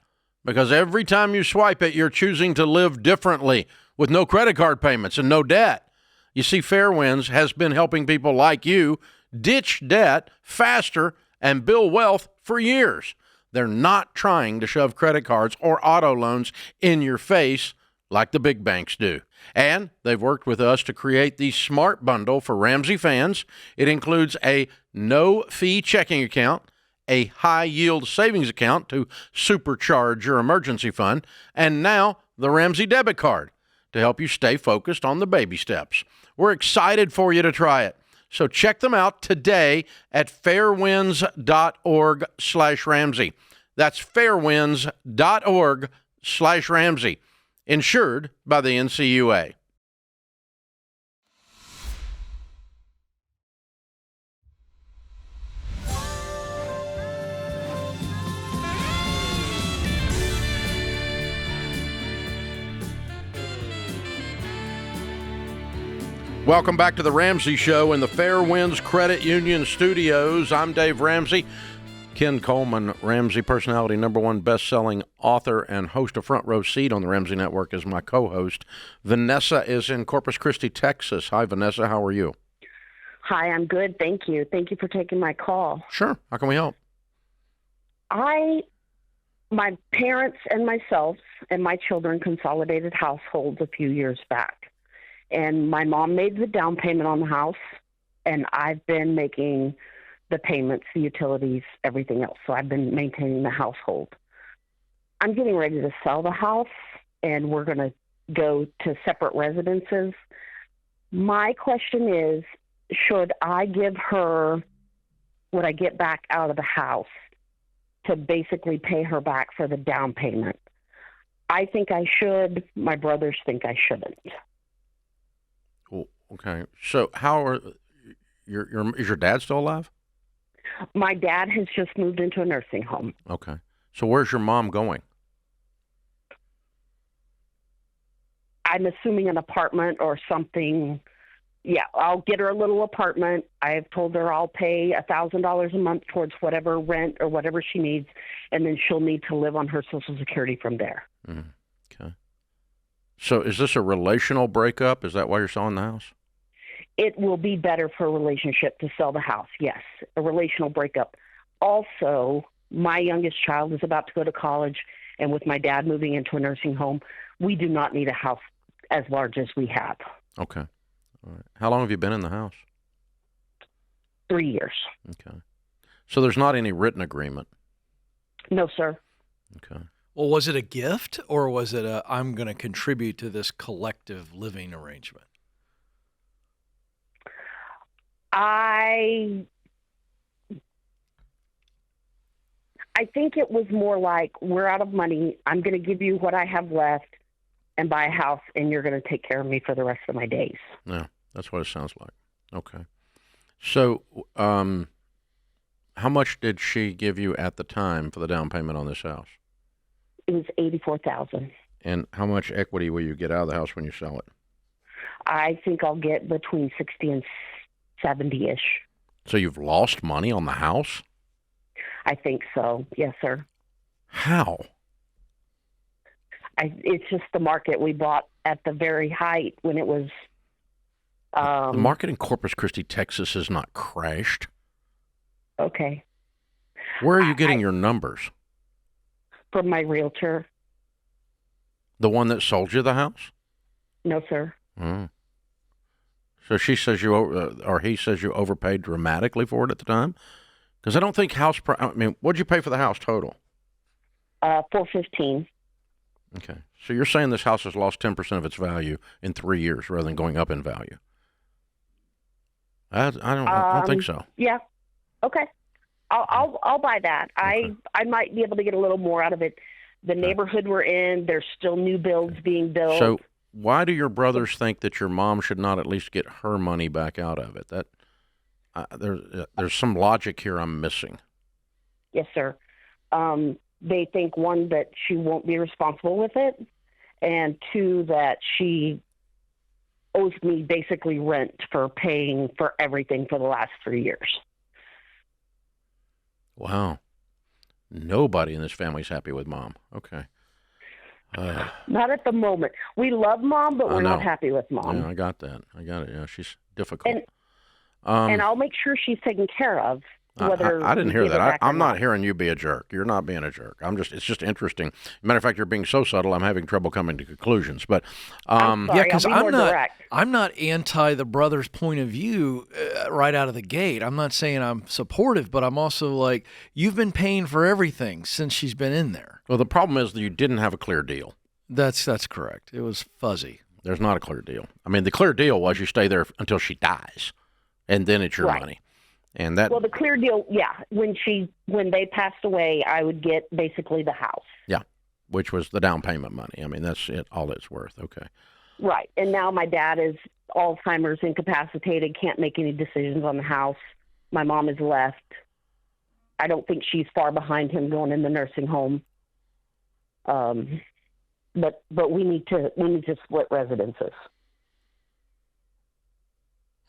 Because every time you swipe it, you're choosing to live differently with no credit card payments and no debt. You see, Fairwinds has been helping people like you ditch debt faster and build wealth for years. They're not trying to shove credit cards or auto loans in your face like the big banks do. And they've worked with us to create the Smart Bundle for Ramsey fans. It includes a no-fee checking account, a high-yield savings account to supercharge your emergency fund, and now the Ramsey debit card to help you stay focused on the baby steps. We're excited for you to try it. So check them out today at fairwinds.org/Ramsey. That's fairwinds.org/Ramsey. Insured by the NCUA. Welcome back to the Ramsey Show in the Fair Winds Credit Union studios. I'm Dave Ramsey. Ken Coleman, Ramsey personality, #1 best-selling author and host of Front Row Seat on the Ramsey Network, is my co-host. Vanessa is in Corpus Christi, Texas. Hi, Vanessa. How are you? Hi, I'm good. Thank you. Thank you for taking my call. Sure. How can we help? My parents and myself and my children consolidated households a few years back. And my mom made the down payment on the house, and I've been making the payments, the utilities, everything else. So I've been maintaining the household. I'm getting ready to sell the house, and we're going to go to separate residences. My question is, should I give her what I get back out of the house to basically pay her back for the down payment? I think I should. My brothers think I shouldn't. Okay. So how are is your dad still alive? My dad has just moved into a nursing home. Okay. So where's your mom going? I'm assuming an apartment or something. Yeah, I'll get her a little apartment. I've told her I'll pay $1,000 a month towards whatever rent or whatever she needs, and then she'll need to live on her Social Security from there. Okay. So is this a relational breakup? Is that why you're selling the house? It will be better for a relationship to sell the house, yes, a relational breakup. Also, my youngest child is about to go to college, and with my dad moving into a nursing home, we do not need a house as large as we have. Okay. All right. How long have you been in the house? 3 years. Okay. So there's not any written agreement? No, sir. Okay. Well, was it a gift or was it I'm going to contribute to this collective living arrangement? I think it was more like, we're out of money. I'm going to give you what I have left and buy a house, and you're going to take care of me for the rest of my days. Yeah, that's what it sounds like. Okay. So how much did she give you at the time for the down payment on this house? It was $84,000. And how much equity will you get out of the house when you sell it? I think I'll get between 60 and 70-ish. So you've lost money on the house? I think so. Yes, sir. How? It's just the market. We bought at the very height when it was. The market in Corpus Christi, Texas has not crashed. Okay. Where are you getting your numbers? From my realtor. The one that sold you the house? No, sir. Oh. So she says or he says you overpaid dramatically for it at the time? Because I don't think what'd you pay for the house total? $415,000. Okay. So you're saying this house has lost 10% of its value in 3 years rather than going up in value? I don't think so. Yeah. Okay. I'll buy that. Okay. I might be able to get a little more out of it. The neighborhood we're in, there's still new builds being built. So why do your brothers think that your mom should not at least get her money back out of it? There's some logic here I'm missing. Yes, sir. They think, one, that she won't be responsible with it, and two, that she owes me basically rent for paying for everything for the last 3 years. Wow. Nobody in this family's happy with Mom. Okay. Not at the moment. We love Mom, but we're not happy with Mom. Yeah, I got that. I got it. Yeah, she's difficult. And I'll make sure she's taken care of. Whether I didn't hear that. I'm not not hearing you be a jerk. You're not being a jerk. It's just interesting. Matter of fact, you're being so subtle, I'm having trouble coming to conclusions. But I'm sorry, yeah, because direct. I'm not anti the brother's point of view right out of the gate. I'm not saying I'm supportive, but I'm also like, you've been paying for everything since she's been in there. Well, the problem is that you didn't have a clear deal. That's correct. It was fuzzy. There's not a clear deal. I mean, the clear deal was you stay there until she dies, and then it's your money. And that. Well, the clear deal, yeah. When they passed away, I would get basically the house. Yeah, which was the down payment money. I mean, that's it. All it's worth. Okay. Right, and now my dad is Alzheimer's, incapacitated, can't make any decisions on the house. My mom is left. I don't think she's far behind him going in the nursing home. But we need to split residences.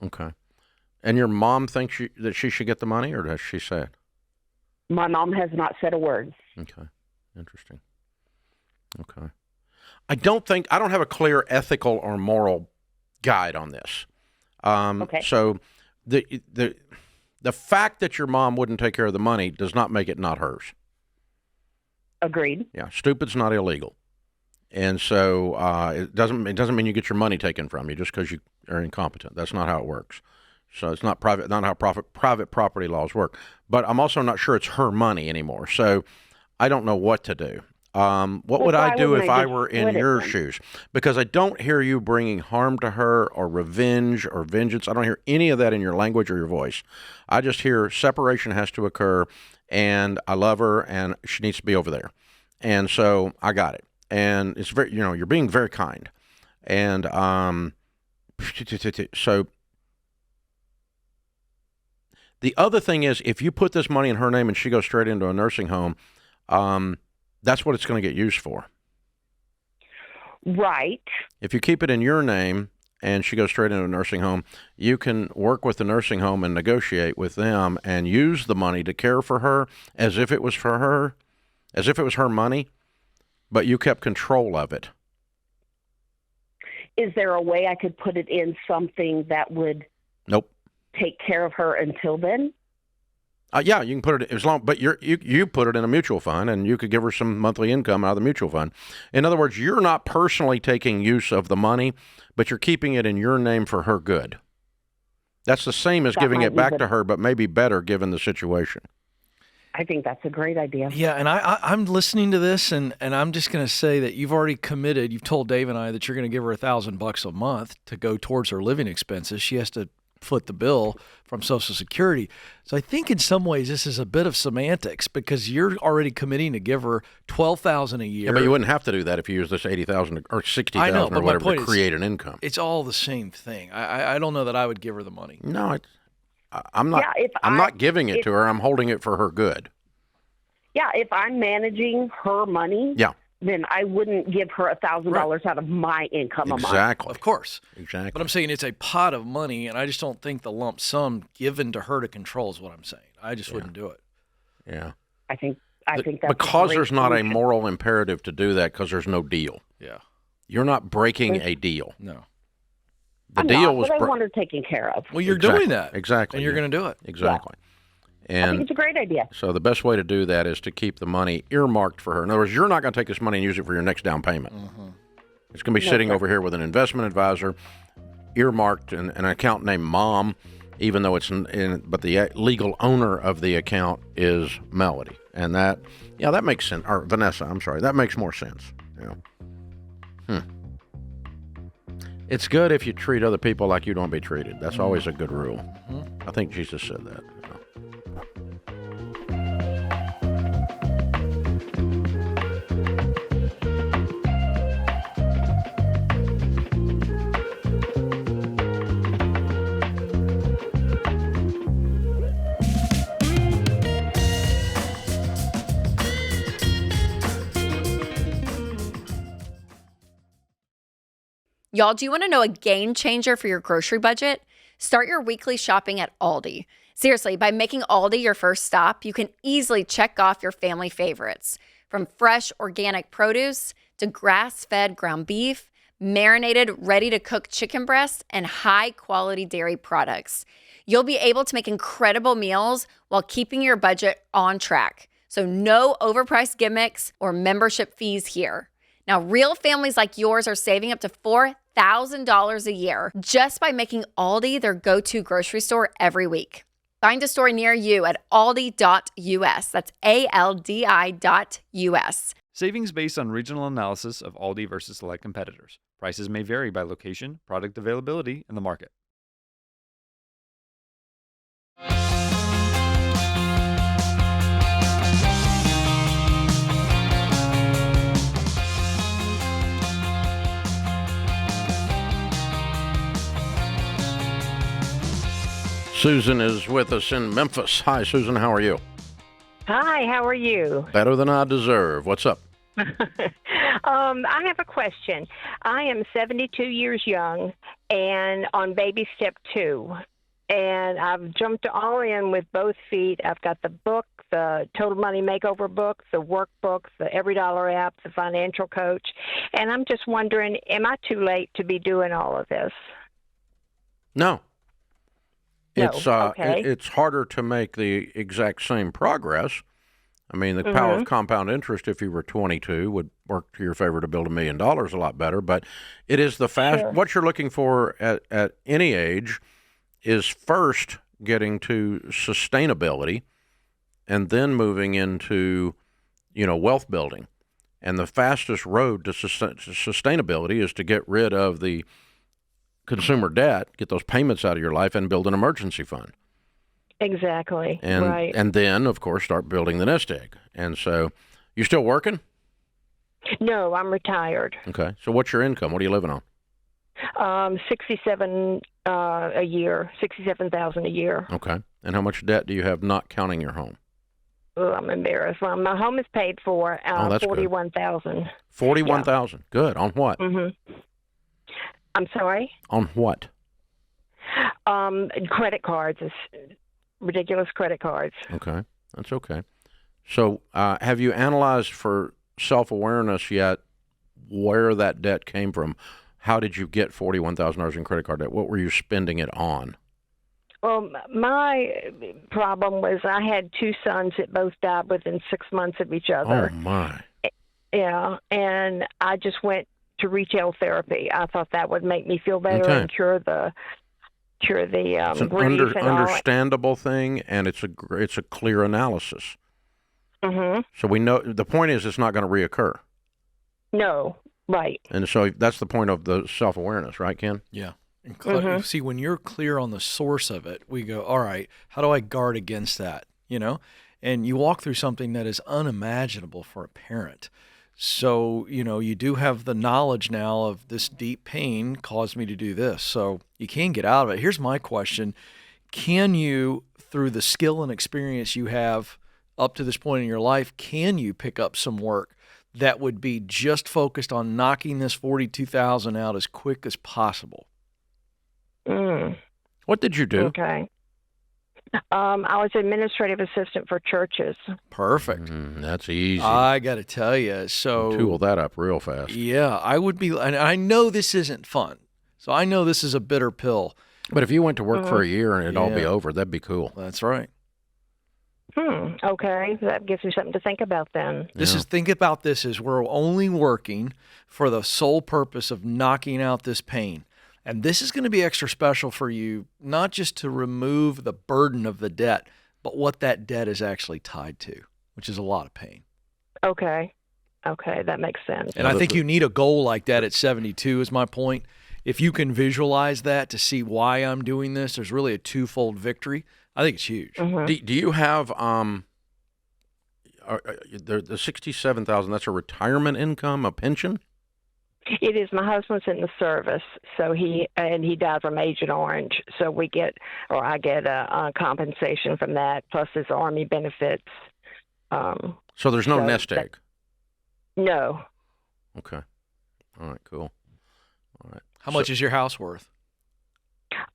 Okay. And your mom thinks that she should get the money, or does she say it? My mom has not said a word. Okay. Interesting. Okay. I don't have a clear ethical or moral guide on this. Okay. So the fact that your mom wouldn't take care of the money does not make it not hers. Agreed. Yeah. Stupid's not illegal. And so it doesn't mean you get your money taken from you just because you are incompetent. That's not how it works. So it's not how private property laws work. But I'm also not sure it's her money anymore. So I don't know what to do. What would I do if I were in your shoes? Because I don't hear you bringing harm to her or revenge or vengeance. I don't hear any of that in your language or your voice. I just hear separation has to occur, and I love her, and she needs to be over there. And so I got it. And it's very, you're being very kind. And so the other thing is, if you put this money in her name and she goes straight into a nursing home, that's what it's going to get used for. Right. If you keep it in your name and she goes straight into a nursing home, you can work with the nursing home and negotiate with them and use the money to care for her as if it was for her, as if it was her money, but you kept control of it. Is there a way I could put it in something that would Nope. take care of her until then? Yeah, you can put it as long, but you put it in a mutual fund, and you could give her some monthly income out of the mutual fund. In other words, you're not personally taking use of the money, but you're keeping it in your name for her good. That's the same as giving it back to her, but maybe better given the situation. I think that's a great idea. Yeah, and I'm listening to this, and I'm just going to say that you've already committed. You've told Dave and I that you're going to give her $1,000 a month to go towards her living expenses. She has to foot the bill from Social Security. So I think in some ways this is a bit of semantics because you're already committing to give her $12,000 a year. Yeah, but you wouldn't have to do that if you use this $80,000 or $60,000 or whatever to create an income. It's all the same thing. I don't know that I would give her the money. No, I'm not. Yeah, I'm not giving it to her. I'm holding it for her good. Yeah, if I'm managing her money, then I wouldn't give her $1,000 out of my income a month. Exactly. Of course. Exactly. But I'm saying it's a pot of money, and I just don't think the lump sum given to her to control is what I'm saying. I just wouldn't do it. Yeah. I think that's because there's not a moral imperative to do that because there's no deal. Yeah. You're not breaking a deal. No. The deal was. But I want her taken care of. Well, you're doing that. Exactly. And you're going to do it. Exactly. Yeah. And I think it's a great idea. So the best way to do that is to keep the money earmarked for her. In other words, you're not going to take this money and use it for your next down payment. Mm-hmm. It's going to be sitting over here with an investment advisor, earmarked in an account named Mom, even though but the legal owner of the account is Melody. And that makes sense. Or Vanessa, I'm sorry. That makes more sense. Yeah. It's good if you treat other people like you don't be treated. That's always a good rule. Mm-hmm. I think Jesus said that. Y'all, do you want to know a game changer for your grocery budget? Start your weekly shopping at Aldi. Seriously, by making Aldi your first stop, you can easily check off your family favorites. From fresh organic produce to grass-fed ground beef, marinated, ready-to-cook chicken breasts, and high-quality dairy products. You'll be able to make incredible meals while keeping your budget on track. So no overpriced gimmicks or membership fees here. Now, real families like yours are saving up to $4,000 a year just by making Aldi their go-to grocery store every week. Find a store near you at aldi.us. That's ALDI.us. Savings based on regional analysis of Aldi versus select competitors. Prices may vary by location, product availability, and the market. Susan is with us in Memphis. Hi, Susan. How are you? Hi, how are you? Better than I deserve. What's up? I have a question. I am 72 years young and on baby step 2. And I've jumped all in with both feet. I've got the book, the Total Money Makeover book, the workbook, the Every Dollar app, the financial coach. And I'm just wondering, am I too late to be doing all of this? No. Okay. It's harder to make the exact same progress. I mean, the power of compound interest, if you were 22, would work to your favor to build $1 million a lot better. But it is the fast. Sure. What you're looking for at any age is first getting to sustainability, and then moving into, wealth building. And the fastest road to sustainability is to get rid of the consumer debt, get those payments out of your life, and build an emergency fund. Exactly. And and then, of course, start building the nest egg. And so, you still working? No, I'm retired. Okay. So what's your income? What are you living on? $67,000 a year. Okay. And how much debt do you have, not counting your home? Oh, I'm embarrassed. Well, my home is paid for. That's $41,000. $41,000. Yeah. Good. On what? Mm-hmm. I'm sorry? On what? Credit cards. Ridiculous credit cards. Okay. That's okay. So have you analyzed for self-awareness yet where that debt came from? How did you get $41,000 in credit card debt? What were you spending it on? Well, my problem was I had two sons that both died within 6 months of each other. Oh, my. Yeah, and I just went to retail therapy. I thought that would make me feel better and cure the it's an grief and understandable thing, and it's a clear analysis. Mm-hmm. So we know the point is it's not going to reoccur. No, right. And so that's the point of the self-awareness, right, Ken? Yeah. And see, when you're clear on the source of it, we go, all right, how do I guard against that? You know, and you walk through something that is unimaginable for a parent. So, you know, you do have the knowledge now of this deep pain caused me to do this. So you can get out of it. Here's my question. Can you, through the skill and experience you have up to this point in your life, can you pick up some work that would be just focused on knocking this $42,000 out as quick as possible? What did you do? Okay. I was administrative assistant for churches. Perfect. That's easy. I got to tell you. So tool that up real fast. Yeah, I would be, and I know this isn't fun. So I know this is a bitter pill. But if you went to work for a year and it'd all be over, that'd be cool. That's right. Okay. That gives me something to think about then. Think about this as we're only working for the sole purpose of knocking out this pain. And this is going to be extra special for you, not just to remove the burden of the debt, but what that debt is actually tied to, which is a lot of pain. Okay. Okay, that makes sense. And I think you need a goal like that at 72 is my point. If you can visualize that to see why I'm doing this, there's really a twofold victory. I think it's huge. Do you have the $67,000? That's a retirement income, a pension? It is. My husband's in the service, so he died from Agent Orange. So I get a compensation from that plus his Army benefits. So there's no nest egg. No. Okay. All right. Cool. All right. How much is your house worth?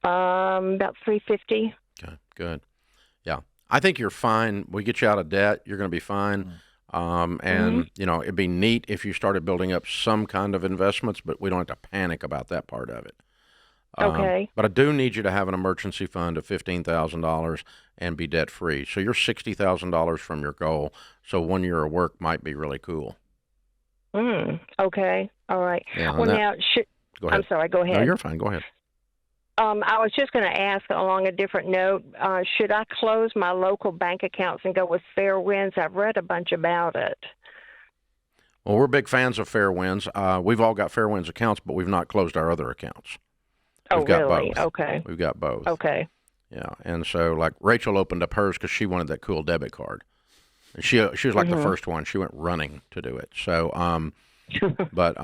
About $350. Okay. Good. Yeah. I think you're fine. We get you out of debt. You're going to be fine. And, you know, it'd be neat if you started building up some kind of investments, but we don't have to panic about that part of it. Okay. But I do need you to have an emergency fund of $15,000 and be debt free. So you're $60,000 from your goal. So 1 year of work might be really cool. Okay. All right. Yeah, well, now, go ahead. I'm sorry. Go ahead. No, you're fine. Go ahead. I was just going to ask along a different note, should I close my local bank accounts and go with Fair Winds? I've read a bunch about it. Well, we're big fans of Fair Winds. We've all got Fair Winds accounts, but we've not closed our other accounts. We've got really? both. Okay. We've got both. Okay. Yeah, and so like Rachel opened up hers because she wanted that cool debit card. And she was like the first one. She went running to do it. So, but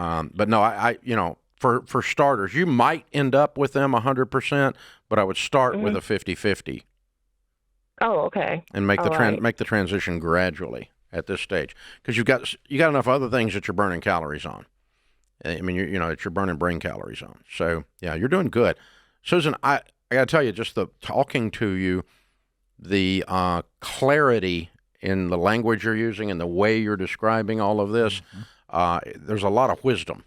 no, I you know. For starters, you might end up with them 100%, but I would start with a 50-50. Oh, okay. And make the transition gradually at this stage, because you got enough other things that you're burning calories on. I mean, that you're burning brain calories on. So yeah, you're doing good, Susan. I got to tell you, just the talking to you, the clarity in the language you're using and the way you're describing all of this, there's a lot of wisdom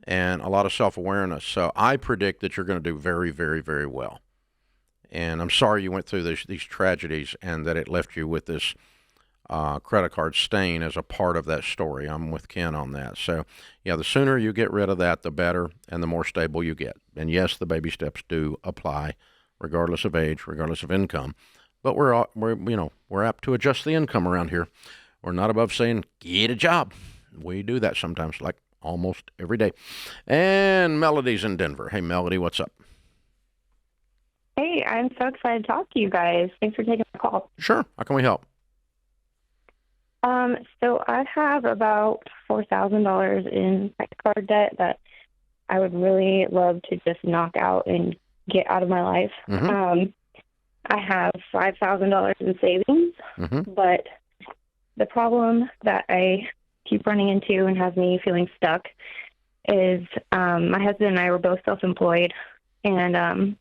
and a lot of self-awareness. So I predict that you're going to do very, very, very well. And I'm sorry you went through these tragedies and that it left you with this credit card stain as a part of that story. I'm with Ken on that. So, yeah, the sooner you get rid of that, the better, and the more stable you get. And yes, the baby steps do apply, regardless of age, regardless of income. But we're apt to adjust the income around here. We're not above saying get a job. We do that sometimes, like almost every day. And Melody's in Denver. Hey, Melody, what's up? Hey, I'm so excited to talk to you guys. Thanks for taking the call. Sure. How can we help? So I have about $4,000 in credit card debt that I would really love to just knock out and get out of my life. I have $5,000 in savings, but the problem that I keep running into and has me feeling stuck is my husband and I were both self-employed, and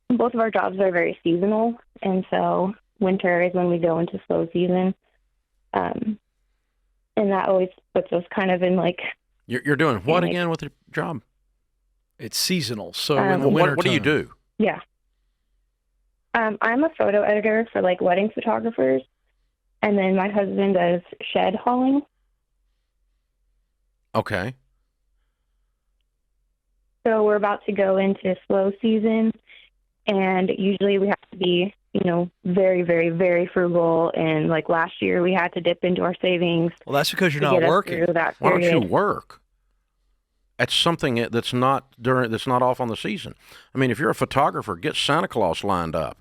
both of our jobs are very seasonal, and so winter is when we go into slow season, and that always puts us kind of in like... You're doing what again with your job? It's seasonal, so in the winter what do you do? Yeah. I'm a photo editor for like wedding photographers, and then my husband does shed hauling. Okay. So we're about to go into slow season, and usually we have to be, very, very, very frugal. And like last year, we had to dip into our savings. Well, that's because you're not working. Why don't you work? That's something that's not off on the season. I mean, if you're a photographer, get Santa Claus lined up.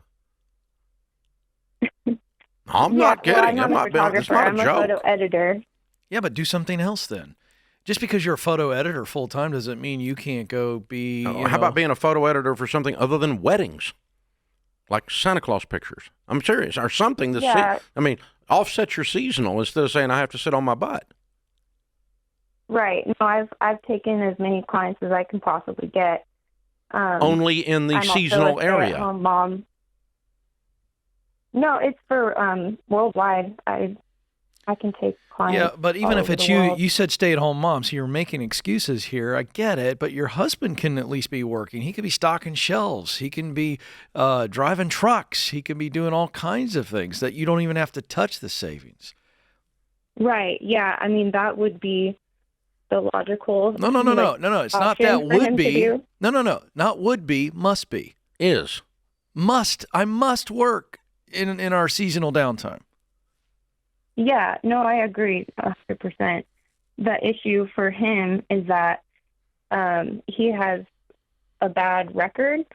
I'm not kidding. Well, I'm not a photographer. I'm a photo editor. Yeah, but do something else then. Just because you're a photo editor full time doesn't mean you can't go be. How about being a photo editor for something other than weddings, like Santa Claus pictures? I'm serious, or something that's. Yeah. Offset your seasonal instead of saying I have to sit on my butt. Right. No, I've taken as many clients as I can possibly get. Only in the seasonal area. Stay-at-home mom. No, it's for worldwide. I can take clients. Yeah, but even if it's you said stay-at-home mom, so you're making excuses here. I get it, but your husband can at least be working. He could be stocking shelves. He can be driving trucks. He can be doing all kinds of things that you don't even have to touch the savings. Right. Yeah. I mean, that would be the logical. No. It's not that would be. No. Not would be. Must be. Is. Must. I must work in our seasonal downtime. Yeah, no, I agree 100%. The issue for him is that he has a bad record.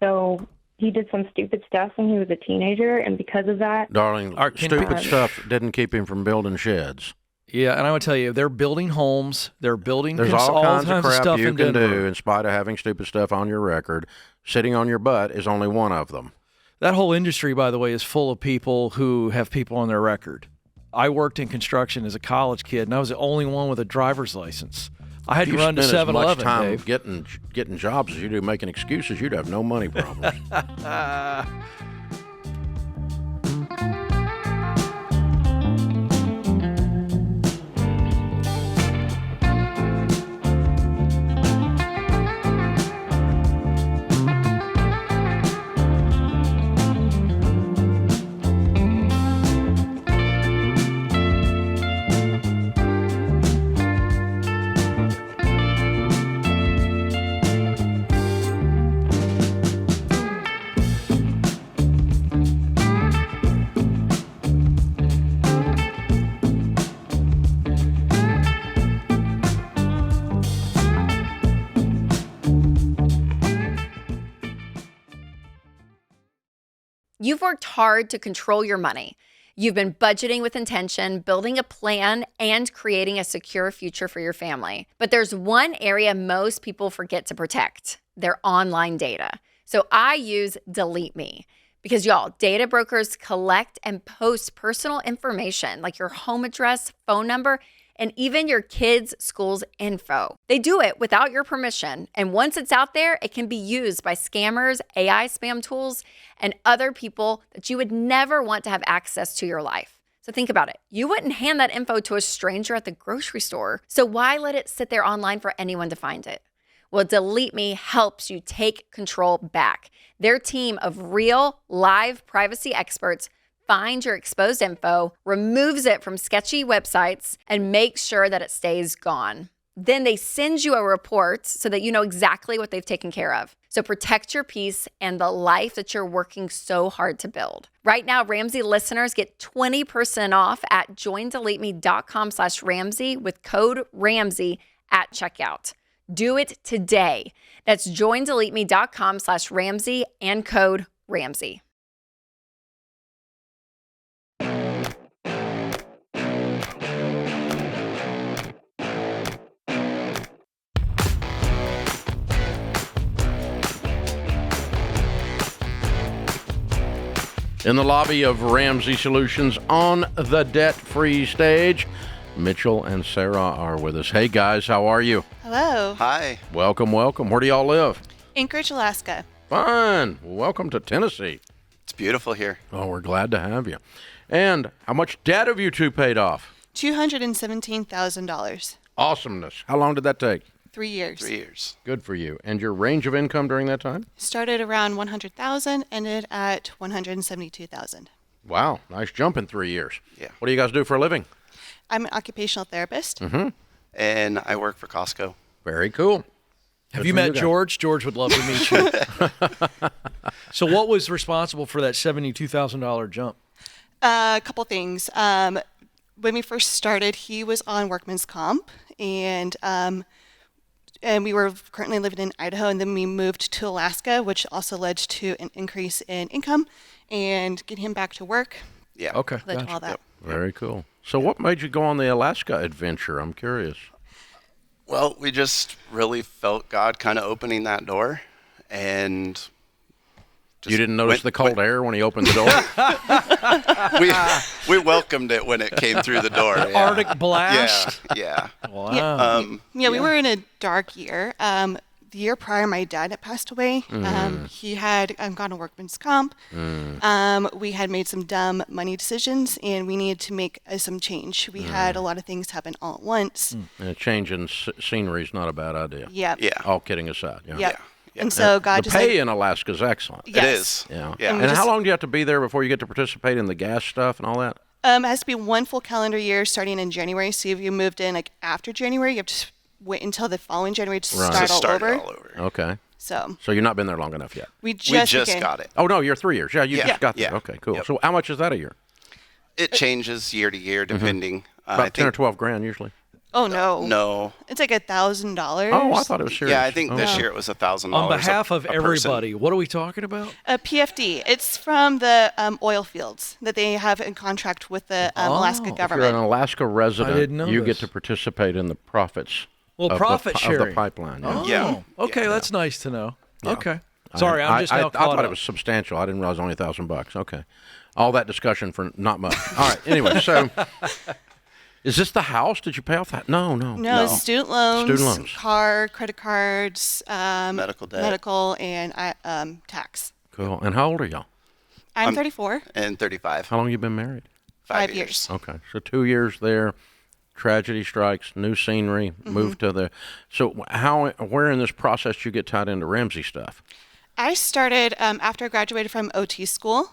So he did some stupid stuff when he was a teenager, and because of that... Darling, stupid stuff didn't keep him from building sheds. Yeah, and I would tell you, they're building homes. They're building There's all kinds of crap stuff you can do in spite of having stupid stuff on your record. Sitting on your butt is only one of them. That whole industry, by the way, is full of people who have people on their record. I worked in construction as a college kid, and I was the only one with a driver's license. I had to run to 7-Eleven, Dave. Getting jobs as you do making excuses, you'd have no money problems. You've worked hard to control your money. You've been budgeting with intention, building a plan, and creating a secure future for your family. But there's one area most people forget to protect: their online data. So I use Delete Me. Because y'all, data brokers collect and post personal information like your home address, phone number, and even your kids' school's info. They do it without your permission, and once it's out there, it can be used by scammers, AI spam tools, and other people that you would never want to have access to your life. So think about it. You wouldn't hand that info to a stranger at the grocery store, so why let it sit there online for anyone to find it? Well, Delete Me helps you take control back. Their team of real, live privacy experts finds your exposed info, removes it from sketchy websites, and makes sure that it stays gone. Then they send you a report so that you know exactly what they've taken care of. So protect your peace and the life that you're working so hard to build. Right now, Ramsey listeners get 20% off at joindeleteme.com/Ramsey with code Ramsey at checkout. Do it today. That's joindeleteme.com/Ramsey and code Ramsey. In the lobby of Ramsey Solutions on the debt-free stage, Mitchell and Sarah are with us. Hey, guys, how are you? Hello. Hi. Welcome. Where do y'all live? Anchorage, Alaska. Fun. Welcome to Tennessee. It's beautiful here. Oh, we're glad to have you. And how much debt have you two paid off? $217,000. Awesomeness. How long did that take? 3 years. 3 years. Good for you. And your range of income during that time? Started around 100,000, ended at 172,000. Wow, nice jump in 3 years. Yeah. What do you guys do for a living? I'm an occupational therapist. Mm-hmm. And I work for Costco. Very cool. Have you met George? George would love to meet you. So what was responsible for that $72,000 jump? A couple things. When we first started, he was on workman's comp, and we were currently living in Idaho, and then we moved to Alaska, which also led to an increase in income and getting him back to work. Yeah. Okay. Led to all that. Very cool. So what made you go on the Alaska adventure? I'm curious. Well, we just really felt God kind of opening that door, and you didn't notice the cold air when he opened the door? we welcomed it when it came through the door. The Arctic blast? Yeah. Wow. We were in a dark year. The year prior, my dad had passed away. He had gone to workman's comp. We had made some dumb money decisions, and we needed to make some change. We had a lot of things happen all at once. And a change in scenery is not a bad idea. Yep. Yeah. All kidding aside. Yep. And so God the just pay in Alaska is excellent. Yes. It is. Yeah. Yeah. And how long do you have to be there before you get to participate in the gas stuff and all that? It has to be one full calendar year starting in January. So if you moved in after January, you have to wait until the following January to start all over. Okay. So you've not been there long enough yet. We just got it. Oh no, you're 3 years. Yeah, you just got there. Yeah. Okay, cool. Yep. So how much is that a year? It changes year to year depending. About 10 or 12 grand usually. Oh no. No. It's like $1,000. Oh, I thought it was serious. Yeah, I think this year it was $1,000. On behalf of a everybody, what are we talking about? PFD. It's from the oil fields that they have in contract with the Alaska If government. you're an Alaska resident, I didn't know you this. get to participate in the profits. Well, of profit the, sharing of the pipeline. Yeah. Oh, Yeah. okay, Yeah. that's nice to know. Yeah. Okay. Sorry, I'm just now I caught thought up. it was substantial. I didn't realize only $1,000. Okay. All that discussion for not much. All right. Anyway, so is this the house? Did you pay off that? No. No, student loans, Student loans. car, credit cards, medical debt, and tax. Cool. And how old are y'all? I'm 34. And 35. How long you been married? 5 years. Okay. So 2 years there. Tragedy strikes, new scenery, move to the. So where in this process did you get tied into Ramsey stuff? I started after I graduated from OT school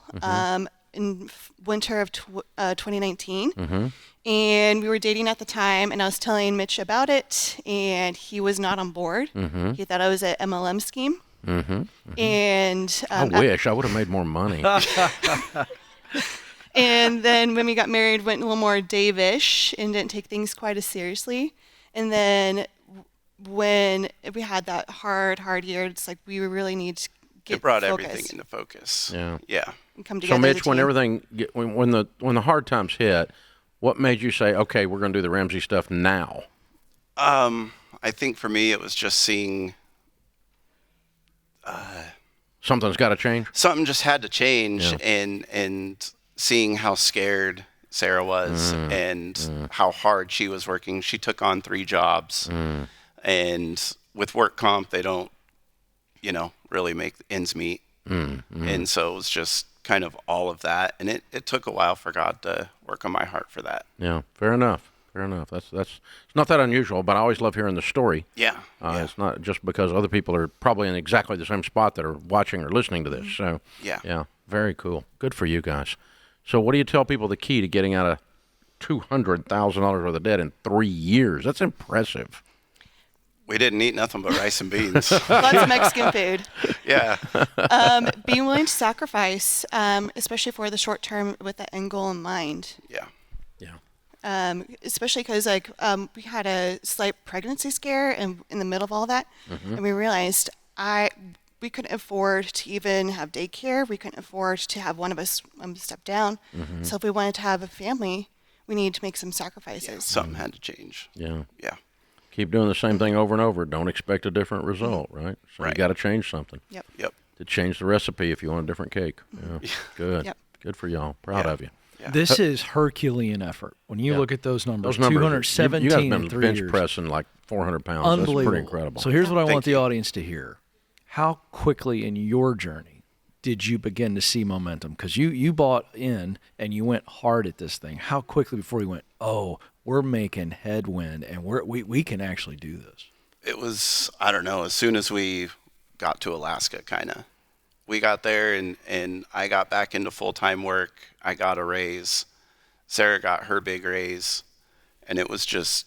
in winter of 2019. And we were dating at the time, and I was telling Mitch about it, and he was not on board. He thought I was an MLM scheme. And I wish I would have made more money. And then when we got married, went a little more Dave-ish and didn't take things quite as seriously. And then when we had that hard year, it's like we really need to get It brought focused. everything into focus. Yeah. Yeah. And come together So as a Mitch, when team. everything when the hard times hit, what made you say, okay, we're going to do the Ramsey stuff now? I think for me it was just seeing Something's got to change. something just had to change, Yeah. and seeing how scared Sarah was and how hard she was working. She took on 3 jobs, and with work comp they don't really make ends meet. And so it was just kind of all of that, and it took a while for God to work on my heart for that. Yeah, fair enough. That's it's not that unusual, but I always love hearing the story. Yeah. It's not just because other people are probably in exactly the same spot that are watching or listening to this. So yeah, very cool. Good for you guys. So what do you tell people the key to getting out of $200,000 worth of debt in 3 years? That's impressive. We didn't eat nothing but rice and beans. Lots of Mexican food. Yeah. Being willing to sacrifice, especially for the short term with the end goal in mind. Yeah. Especially because we had a slight pregnancy scare in the middle of all that, and we realized we couldn't afford to even have daycare. We couldn't afford to have one of us step down. So if we wanted to have a family, we needed to make some sacrifices. Yeah, something had to change. Yeah. keep doing the same thing over and over, don't expect a different result, right? So you got to change something. Yep. To change the recipe if you want a different cake. Yeah. Good. Yep. Good for y'all. Proud of you. This is Herculean effort. When you look at those numbers, 217 you guys in been 3 bench years. pressing like 400 pounds. Unbelievable. That's pretty incredible. So here's what I want the audience to hear. How quickly in your journey did you begin to see momentum? Because you bought in and you went hard at this thing. How quickly before you went, oh, we're making headwind and we can actually do this? It was, I don't know, as soon as we got to Alaska, kind of. We got there and I got back into full-time work. I got a raise. Sarah got her big raise. And it was just,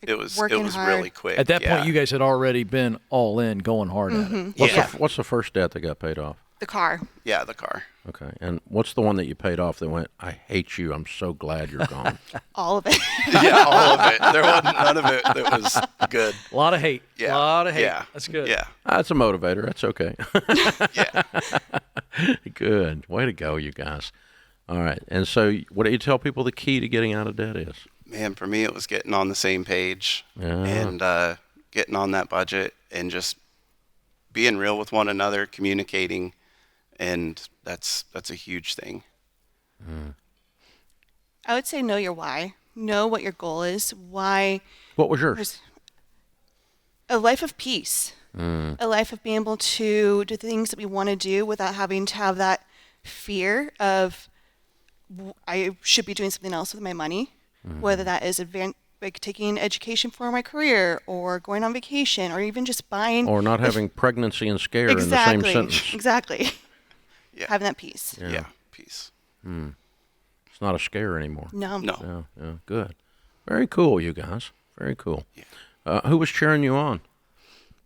it was really quick. At that point, you guys had already been all in, going hard at it. What's the first debt that got paid off? The car. Yeah, the car. Okay. And what's the one that you paid off that went, I hate you, I'm so glad you're gone? All of it. Yeah, all of it. There wasn't none of it that was good. A lot of hate. Yeah. A lot of hate. Yeah. That's good. Yeah. That's a motivator. That's okay. Yeah. Good. Way to go, you guys. All right. And so what do you tell people the key to getting out of debt is? Man, for me, it was getting on the same page and getting on that budget and just being real with one another, communicating, and that's a huge thing. I would say know your why. Know what your goal is. Why? What was yours? A life of peace. A life of being able to do the things that we want to do without having to have that fear of I should be doing something else with my money, whether that is like taking education for my career or going on vacation or even just buying. Or not having pregnancy and scare in the same sentence. Exactly. Yeah. Having that peace. Yeah, peace. It's not a scare anymore. No. Yeah, good. Very cool, you guys. Very cool. Yeah. Who was cheering you on?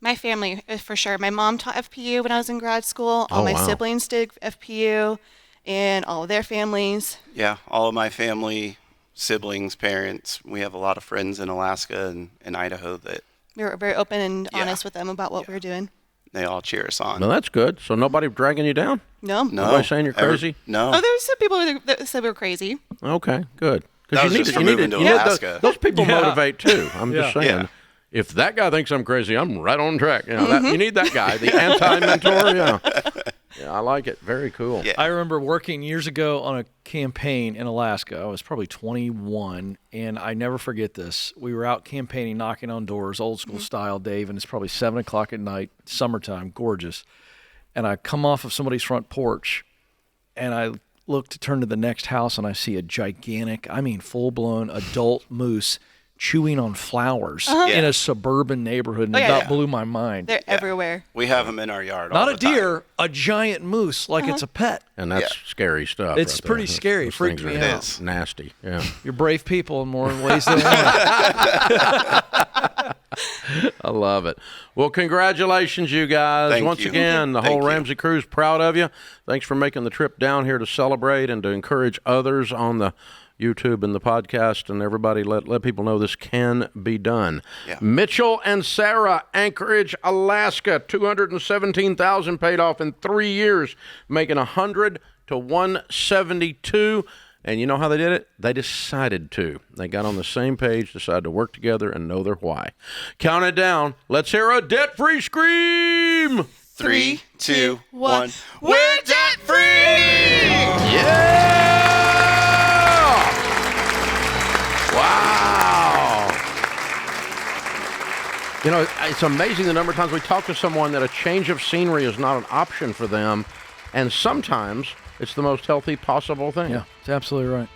My family, for sure. My mom taught FPU when I was in grad school. All my siblings did FPU and all of their families. Yeah, all of my family, siblings, parents. We have a lot of friends in Alaska and Idaho that... We were very open and honest with them about what we were doing. They all cheer us on. Well, that's good. So nobody dragging you down? No. Nobody saying you're crazy? No. Oh, there were some people that said we were crazy. Okay, good. That was just for moving to Alaska. Those people motivate too. I'm just saying. Yeah. If that guy thinks I'm crazy, I'm right on track. You know, you need that guy, the anti-mentor. Yeah, I like it. Very cool. Yeah. I remember working years ago on a campaign in Alaska. I was probably 21, and I never forget this. We were out campaigning, knocking on doors, old school style, Dave, and it's probably 7 o'clock at night, summertime, gorgeous. And I come off of somebody's front porch, and I look to turn to the next house, and I see a gigantic, I mean full-blown adult moose chewing on flowers in a suburban neighborhood, and that blew my mind. They're everywhere. We have them in our yard Not all a the time. deer, a giant moose, like it's a pet. And that's scary stuff. It's right pretty there. scary. Those Freaked things me are out. Nasty. Yeah. You're brave people in more ways than one. I love it. Well, congratulations, you guys. Thank Once you. again, the Thank whole you. Ramsey crew's proud of you. Thanks for making the trip down here to celebrate and to encourage others on the YouTube and the podcast, and everybody let people know this can be done. Yeah. Mitchell and Sarah, Anchorage, Alaska, $217,000 paid off in 3 years, making $100 to $172. And you know how they did it? They decided to. They got on the same page, decided to work together, and know their why. Count it down. Let's hear a debt-free scream. 3, 2, 1. We're debt-free! Yeah! Wow. You know, it's amazing the number of times we talk to someone that a change of scenery is not an option for them, and sometimes it's the most healthy possible thing. Yeah, it's absolutely right.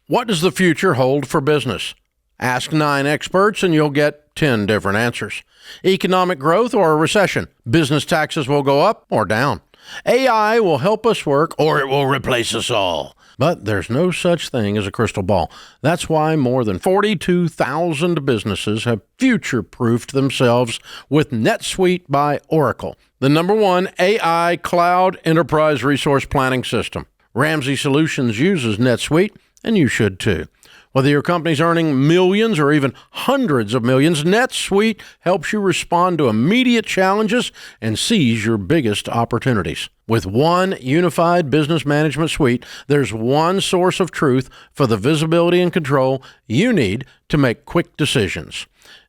What does the future hold for business? Ask 9 experts and you'll get 10 different answers. Economic growth or a recession? Business taxes will go up or down. AI will help us work or it will replace us all. But there's no such thing as a crystal ball. That's why more than 42,000 businesses have future-proofed themselves with NetSuite by Oracle, the #1 AI cloud enterprise resource planning system. Ramsey Solutions uses NetSuite, and you should too. Whether your company's earning millions or even hundreds of millions, NetSuite helps you respond to immediate challenges and seize your biggest opportunities. With one unified business management suite, there's one source of truth for the visibility and control you need to make quick decisions.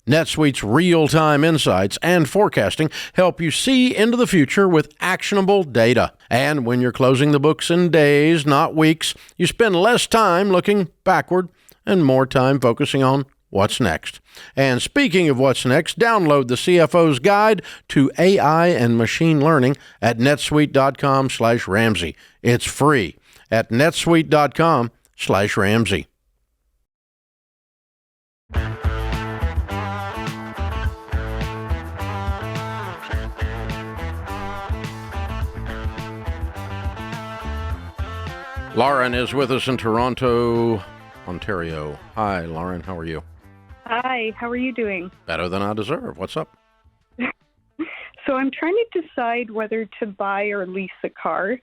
NetSuite's real-time insights and forecasting help you see into the future with actionable data. And when you're closing the books in days, not weeks, you spend less time looking backward and more time focusing on what's next. And speaking of what's next, download the CFO's Guide to AI and Machine Learning at netsuite.com/Ramsey. It's free at netsuite.com/Ramsey. Lauren is with us in Toronto, Ontario. Hi, Lauren. How are you? Hi. How are you doing? Better than I deserve. What's up? So I'm trying to decide whether to buy or lease a car.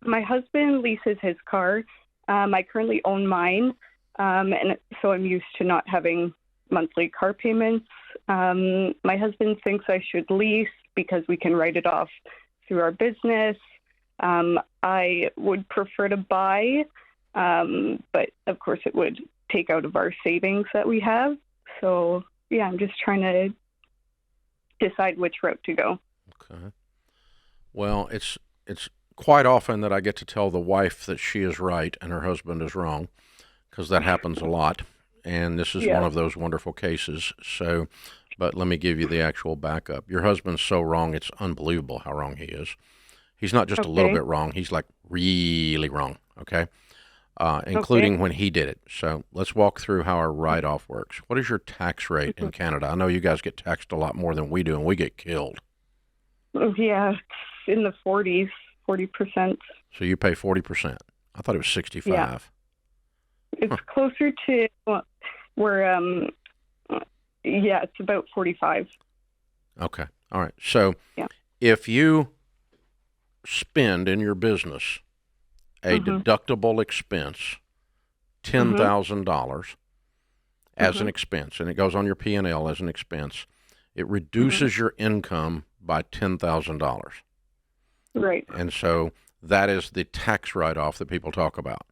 My husband leases his car. I currently own mine, and so I'm used to not having monthly car payments. My husband thinks I should lease because we can write it off through our business. I would prefer to buy, but of course it would take out of our savings that we have. So yeah, I'm just trying to decide which route to go. Okay. Well, it's quite often that I get to tell the wife that she is right and her husband is wrong, because that happens a lot. And this is one of those wonderful cases. So, but let me give you the actual backup. Your husband's so wrong, it's unbelievable how wrong he is. He's not just a little bit wrong. He's like really wrong, okay? Including when he did it. So let's walk through how our write-off works. What is your tax rate in Canada? I know you guys get taxed a lot more than we do, and we get killed. Yeah, in the 40s, 40%. So you pay 40%. I thought it was 65. Yeah. It's closer to where, it's about 45. Okay. All right. So if you spend in your business a deductible expense, $10,000 as an expense, and it goes on your P&L as an expense, it reduces your income by $10,000. Right. And so that is the tax write-off that people talk about.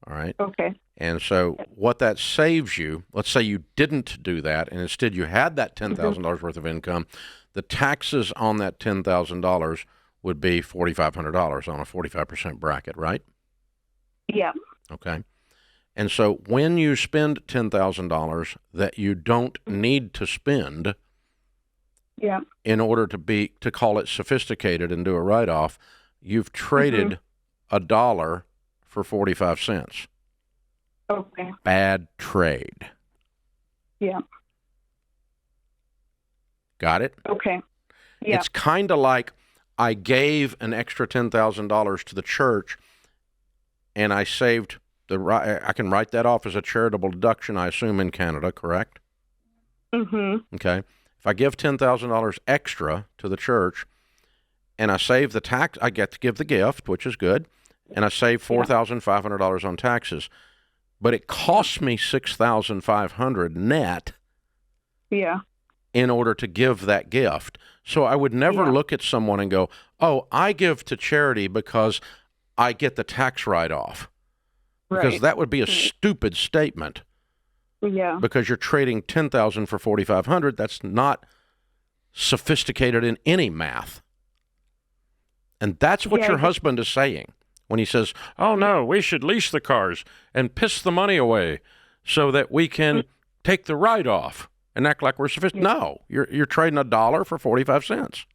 All right? Okay. And so what that saves you, let's say you didn't do that, and instead you had that $10,000 worth of income, the taxes on that $10,000 would be $4,500 on a 45% bracket, right? Yeah. Okay. And so when you spend $10,000 that you don't need to spend in order to call it sophisticated and do a write-off, you've traded $1 for 45 cents. Okay. Bad trade. Yeah. Got it? Okay. Yeah. It's kind of like I gave an extra $10,000 to the church, and I saved I can write that off as a charitable deduction, I assume, in Canada, correct? Okay. If I give $10,000 extra to the church, and I save the tax, I get to give the gift, which is good, and I save $4,500 on taxes, but it costs me $6,500 net. Yeah. In order to give that gift. So I would never look at someone and go, oh, I give to charity because I get the tax write-off. Because that would be a stupid statement. Yeah. Because you're trading $10,000 for $4,500. That's not sophisticated in any math. And that's what your husband is saying when he says, oh, no, we should lease the cars and piss the money away so that we can take the write-off. And act like we're sophisticated. No, you're trading $1 for 45 cents.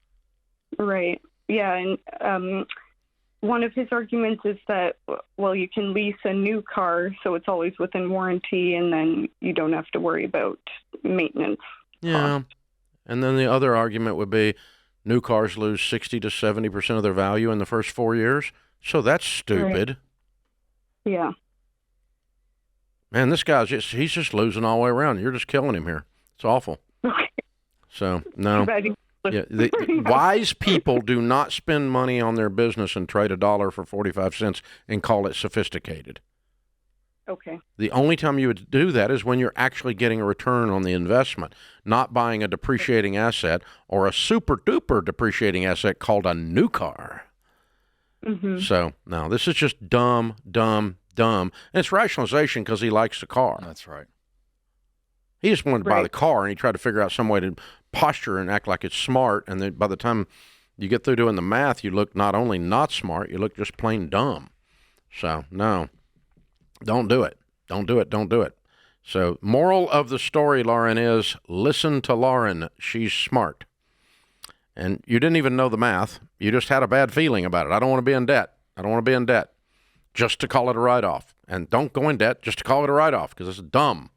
Right. Yeah, and one of his arguments is that, well, you can lease a new car, so it's always within warranty, and then you don't have to worry about maintenance. Yeah. And then the other argument would be new cars lose 60 to 70% of their value in the first 4 years. So that's stupid. Right. Yeah. Man, this guy's he's just losing all the way around. You're just killing him here. It's awful. So, no. Yeah, the wise people do not spend money on their business and trade $1 for 45 cents and call it sophisticated. Okay. The only time you would do that is when you're actually getting a return on the investment, not buying a depreciating asset or a super duper depreciating asset called a new car. Mm-hmm. So, no, this is just dumb. And it's rationalization because he likes the car. That's right. He just wanted to buy the car, and he tried to figure out some way to posture and act like it's smart. And then by the time you get through doing the math, you look not only not smart, you look just plain dumb. So, no, don't do it. Don't do it. So, moral of the story, Lauren, is listen to Lauren. She's smart. And you didn't even know the math. You just had a bad feeling about it. I don't want to be in debt. Just to call it a write-off. And don't go in debt just to call it a write-off because it's dumb.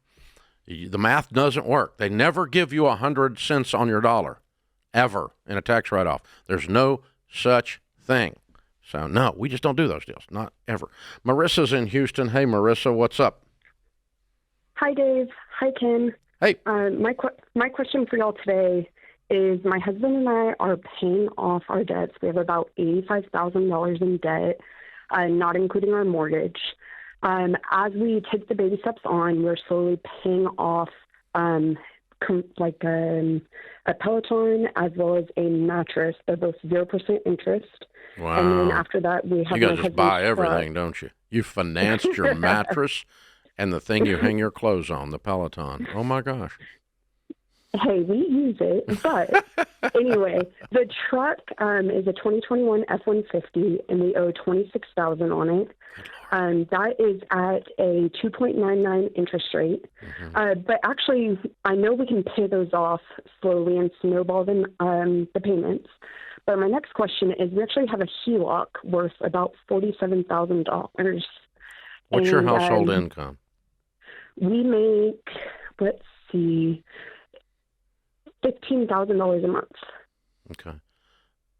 The math doesn't work. They never give you 100 cents on your dollar, ever, in a tax write-off. There's no such thing. So, no, we just don't do those deals. Not ever. Marissa's in Houston. Hey, Marissa, what's up? Hi, Dave. Hi, Ken. Hey. My question for y'all today is my husband and I are paying off our debts. We have about $85,000 in debt, not including our mortgage. As we take the baby steps on, we're slowly paying off a Peloton as well as a mattress. They're both 0% interest. Wow. And then after that, we have you guys just buy everything, don't you? You financed your mattress and the thing you hang your clothes on, the Peloton. Oh, my gosh. Hey, we use it, but anyway, the truck is a 2021 F-150, and we owe $26,000 on it. That is at a 2.99 interest rate. But actually, I know we can pay those off slowly and snowball them, the payments. But my next question is, we actually have a HELOC worth about $47,000. What's your household income? We make, let's see, $15,000 a month. Okay.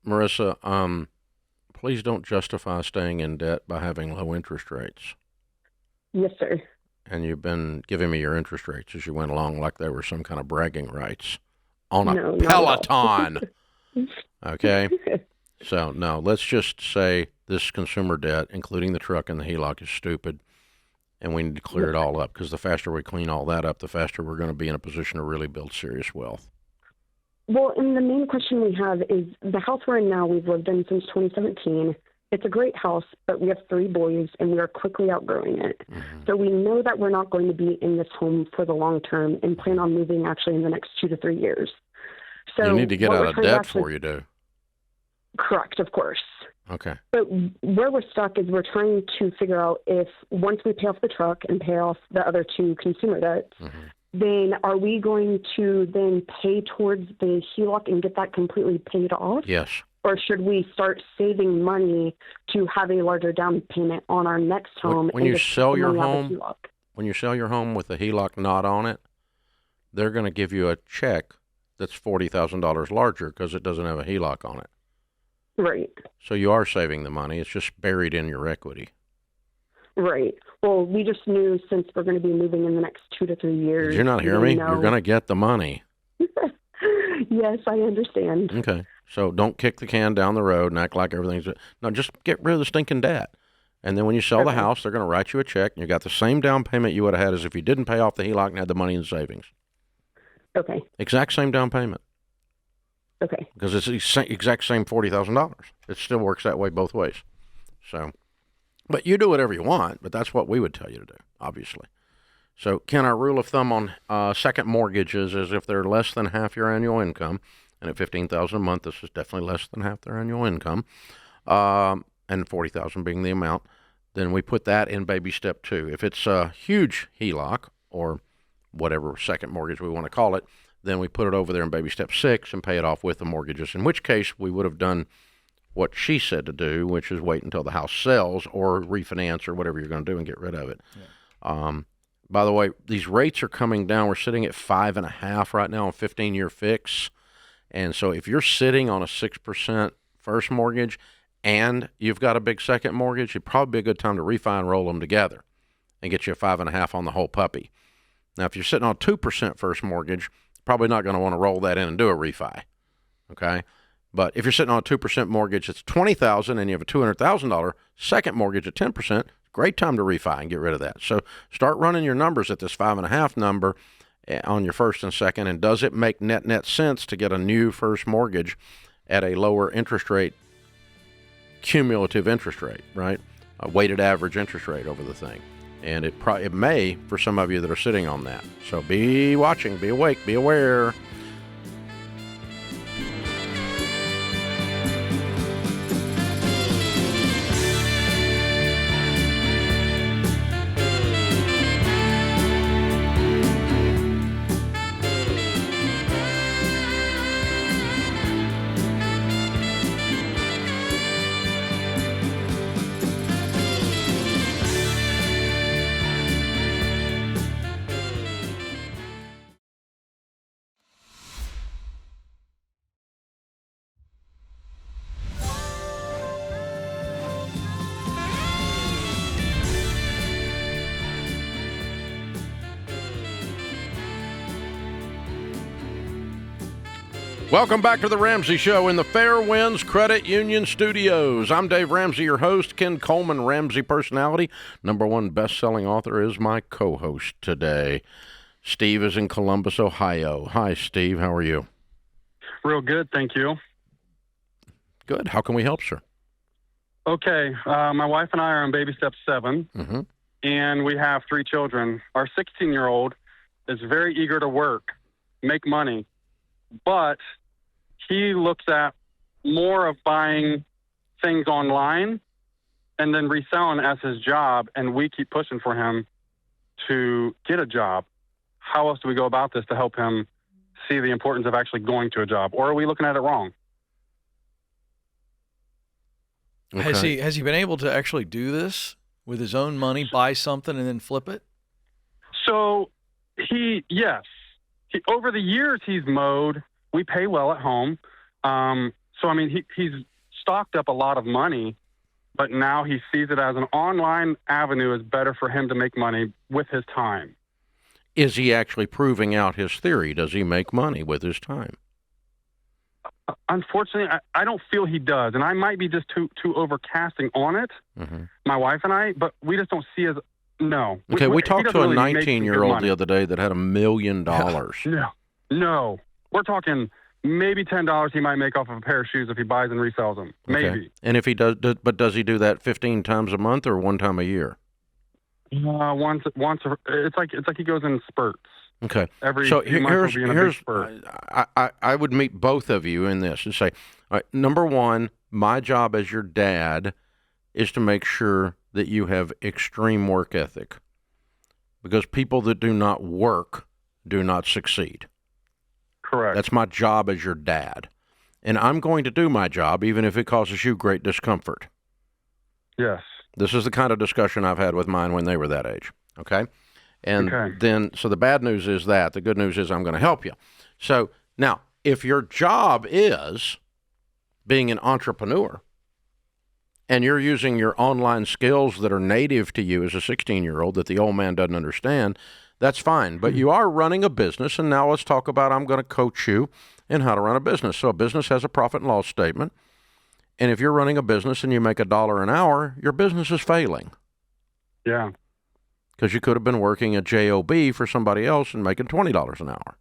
Marissa, please don't justify staying in debt by having low interest rates. Yes, sir. And you've been giving me your interest rates as you went along like they were some kind of bragging rights on a Peloton. Okay? So, no, let's just say this consumer debt, including the truck and the HELOC, is stupid, and we need to clear it all up because the faster we clean all that up, the faster we're going to be in a position to really build serious wealth. Well, and the main question we have is the house we're in now, we've lived in since 2017. It's a great house, but we have 3 boys, and we are quickly outgrowing it. So we know that we're not going to be in this home for the long term and plan on moving actually in the next 2 to 3 years. So you need to get out of debt before you do. Correct, of course. Okay. But where we're stuck is we're trying to figure out if once we pay off the truck and pay off the other 2 consumer debts, then are we going to then pay towards the HELOC and get that completely paid off? Yes. Or should we start saving money to have a larger down payment on our next home? When you sell your home, with the HELOC not on it, they're going to give you a check that's $40,000 larger because it doesn't have a HELOC on it. Right. So you are saving the money. It's just buried in your equity. Right. Well, we just knew since we're going to be moving in the next 2 to 3 years. Did you not hear me? You're going to get the money. Yes, I understand. Okay. So don't kick the can down the road and act like everything's... No, just get rid of the stinking debt. And then when you sell the house, they're going to write you a check, and you got the same down payment you would have had as if you didn't pay off the HELOC and had the money in savings. Okay. Exact same down payment. Okay. Because it's the exact same $40,000. It still works that way both ways. So, but you do whatever you want, but that's what we would tell you to do, obviously. So, Ken, our rule of thumb on second mortgages is if they're less than half your annual income, and at $15,000 a month, this is definitely less than half their annual income, and $40,000 being the amount, then we put that in baby step 2. If it's a huge HELOC or whatever second mortgage we want to call it, then we put it over there in baby step 6 and pay it off with the mortgages, in which case we would have done what she said to do, which is wait until the house sells or refinance or whatever you're going to do and get rid of it. Yeah. By the way, these rates are coming down. We're sitting at 5.5 right now on 15-year fix. And so if you're sitting on a 6% first mortgage and you've got a big second mortgage, it'd probably be a good time to refi and roll them together and get you a 5.5 on the whole puppy. Now, if you're sitting on a 2% first mortgage, probably not going to want to roll that in and do a refi, okay? But if you're sitting on a 2% mortgage, it's $20,000, and you have a $200,000 second mortgage at 10%, it's Great time to refi and get rid of that. So start running your numbers at this 5.5 number on your first and second, and does it make net sense to get a new first mortgage at a lower interest rate, cumulative interest rate, right? A weighted average interest rate over the thing. And it may for some of you that are sitting on that. So be watching, be awake, be aware. Welcome back to the Ramsey Show in the Fairwinds Credit Union Studios. I'm Dave Ramsey, your host. Ken Coleman, Ramsey personality, #1 best-selling author, is my co-host today. Steve is in Columbus, Ohio. Hi, Steve. How are you? Real good, thank you. Good. How can we help, sir? Okay, my wife and I are on baby step 7, and we have 3 children. Our 16-year-old is very eager to work, make money, but he looks at more of buying things online and then reselling as his job, and we keep pushing for him to get a job. How else do we go about this to help him see the importance of actually going to a job? Or are we looking at it wrong? Okay. Has he been able to actually do this with his own money, buy something and then flip it? So yes. Over the years he's mowed. We pay well at home. So, I mean, he's stocked up a lot of money, but now he sees it as an online avenue is better for him to make money with his time. Is he actually proving out his theory? Does he make money with his time? Unfortunately, I don't feel he does, and I might be just too overcasting on it, my wife and I, but we just don't see as, no. Okay, we talked to a really 19-year-old the other day that had $1 million. No. We're talking maybe $10 he might make off of a pair of shoes if he buys and resells them. Maybe. Okay. And if he does, but does he do that 15 times a month or one time a year? Once. It's like he goes in spurts. Okay. Every so few months will be in a big spurt. I would meet both of you in this and say, all right, number one, my job as your dad is to make sure that you have extreme work ethic, because people that do not work do not succeed. Correct. That's my job as your dad. And I'm going to do my job even if it causes you great discomfort. Yes. This is the kind of discussion I've had with mine when they were that age. Okay? And then, so the bad news is that. The good news is I'm going to help you. So now, if your job is being an entrepreneur and you're using your online skills that are native to you as a 16-year-old that the old man doesn't understand, that's fine. But you are running a business, and now let's talk about, I'm going to coach you in how to run a business. So a business has a profit and loss statement. And if you're running a business and you make $1 an hour, your business is failing. Yeah. Because you could have been working a job for somebody else and making $20 an hour.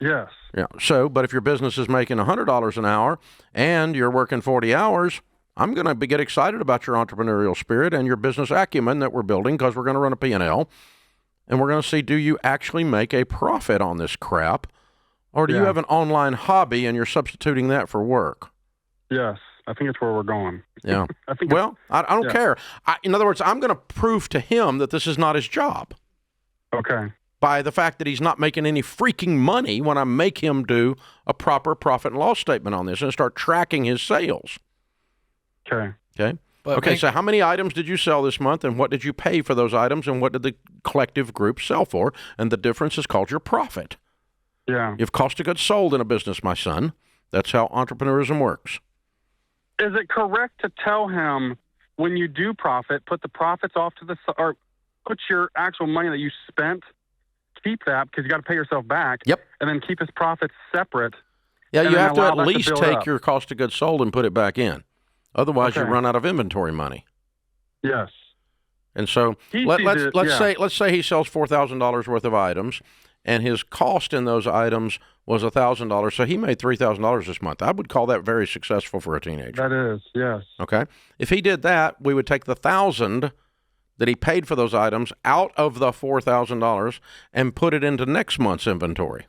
Yes. Yeah. So, but if your business is making $100 an hour and you're working 40 hours, I'm going to get excited about your entrepreneurial spirit and your business acumen that we're building, because we're going to run a P&L. And we're going to see, do you actually make a profit on this crap? Or do you have an online hobby and you're substituting that for work? Yes. I think it's where we're going. Yeah. I don't care. In other words, I'm going to prove to him that this is not his job. Okay. By the fact that he's not making any freaking money when I make him do a proper profit and loss statement on this and start tracking his sales. Okay. Okay. So how many items did you sell this month, and what did you pay for those items, and what did the collective group sell for? And the difference is called your profit. Yeah. You have cost of goods sold in a business, my son. That's how entrepreneurism works. Is it correct to tell him when you do profit, put the profits off to the side, or put your actual money that you spent, keep that because you got to pay yourself back. Yep. And then keep his profits separate. Yeah, you have to at least take up. your cost of goods sold and put it back in. Otherwise, you run out of inventory money. Yes. And so let's say he sells $4,000 worth of items, and his cost in those items was $1,000. So he made $3,000 this month. I would call that very successful for a teenager. That is, yes. Okay. If he did that, we would take the $1,000 that he paid for those items out of the $4,000 and put it into next month's inventory.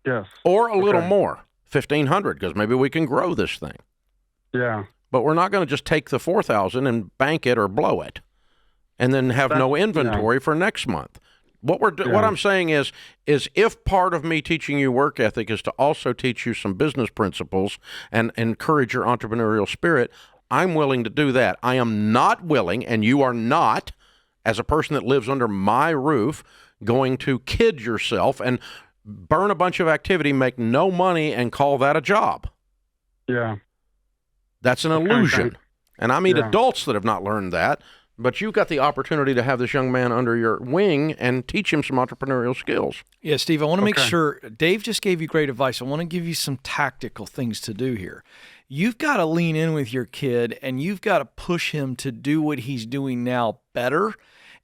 Yes. Or a little more, $1,500, because maybe we can grow this thing. Yeah. But we're not going to just take the $4,000 and bank it or blow it, and then have no inventory for next month. What I'm saying is if part of me teaching you work ethic is to also teach you some business principles and encourage your entrepreneurial spirit, I'm willing to do that. I am not willing, and you are not, as a person that lives under my roof, going to kid yourself and burn a bunch of activity, make no money, and call that a job. Yeah. That's an illusion. And I mean adults that have not learned that, but you've got the opportunity to have this young man under your wing and teach him some entrepreneurial skills. Yeah, Steve, I want to make sure, Dave just gave you great advice. I want to give you some tactical things to do here. You've got to lean in with your kid, and you've got to push him to do what he's doing now better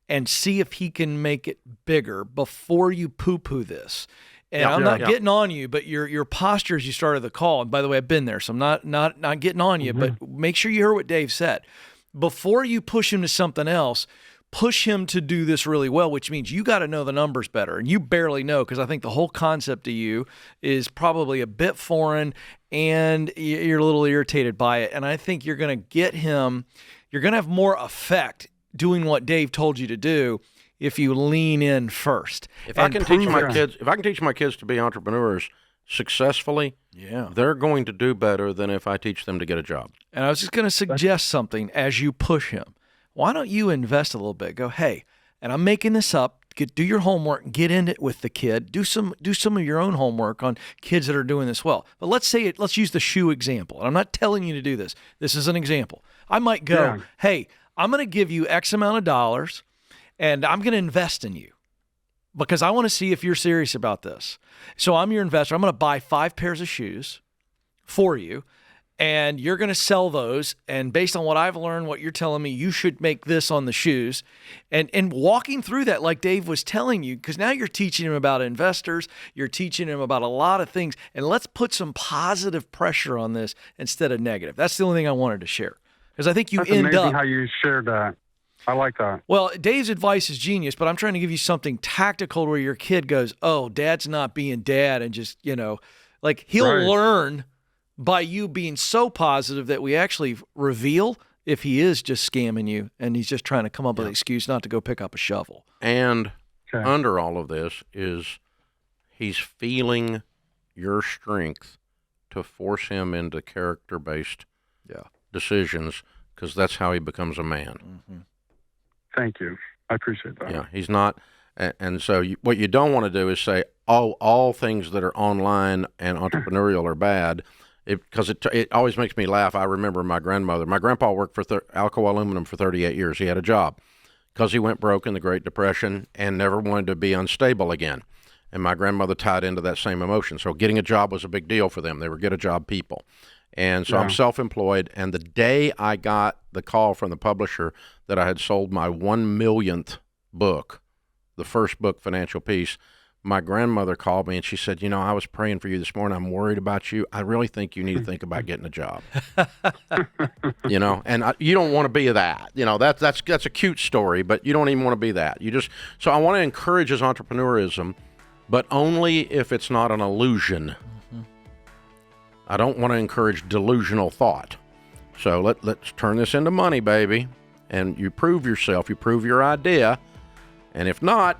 and see if he can make it bigger before you poo-poo this. And I'm not getting on you, but your posture as you started the call, and by the way, I've been there, so I'm not getting on you, but make sure you heard what Dave said. Before you push him to something else, push him to do this really well, which means you got to know the numbers better. And you barely know, because I think the whole concept to you is probably a bit foreign and you're a little irritated by it. And I think you're going to get him, you're going to have more effect doing what Dave told you to do if you lean in first. If I can teach my kids to be entrepreneurs successfully, they're going to do better than if I teach them to get a job. And I was just going to suggest something as you push him. Why don't you invest a little bit? Go, hey, and I'm making this up. Do your homework, get in it with the kid. Do some of your own homework on kids that are doing this well. But let's use the shoe example. And I'm not telling you to do this. This is an example. I might go, hey, I'm going to give you X amount of dollars, and I'm going to invest in you because I want to see if you're serious about this. So I'm your investor. I'm going to buy 5 pairs of shoes for you, and you're going to sell those. And based on what I've learned, what you're telling me, you should make this on the shoes. And walking through that, like Dave was telling you, because now you're teaching him about investors, you're teaching him about a lot of things, and let's put some positive pressure on this instead of negative. That's the only thing I wanted to share, because I think That's amazing how you shared that. I like that. Well, Dave's advice is genius, but I'm trying to give you something tactical where your kid goes, oh, dad's not being dad, and just, like he'll learn by you being so positive that we actually reveal if he is just scamming you and he's just trying to come up with an excuse not to go pick up a shovel. And under all of this is he's feeling your strength to force him into character-based decisions, because that's how he becomes a man. Mm-hmm. Thank you. I appreciate that. Yeah, he's not. And so what you don't want to do is say, oh, all things that are online and entrepreneurial are bad, because it always makes me laugh. I remember my grandmother. My grandpa worked for Alcoa Aluminum for 38 years. He had a job because he went broke in the Great Depression and never wanted to be unstable again. And my grandmother tied into that same emotion. So getting a job was a big deal for them. They were get-a-job people. And so I'm self-employed, and the day I got the call from the publisher that I had sold my 1 millionth book, the first book, Financial Peace, my grandmother called me and she said, I was praying for you this morning. I'm worried about you. I really think you need to think about getting a job. And you don't want to be that. That's a cute story, but you don't even want to be that. So I want to encourage his entrepreneurism, but only if it's not an illusion. I don't want to encourage delusional thought. So let's turn this into money, baby. And you prove yourself, you prove your idea. And if not,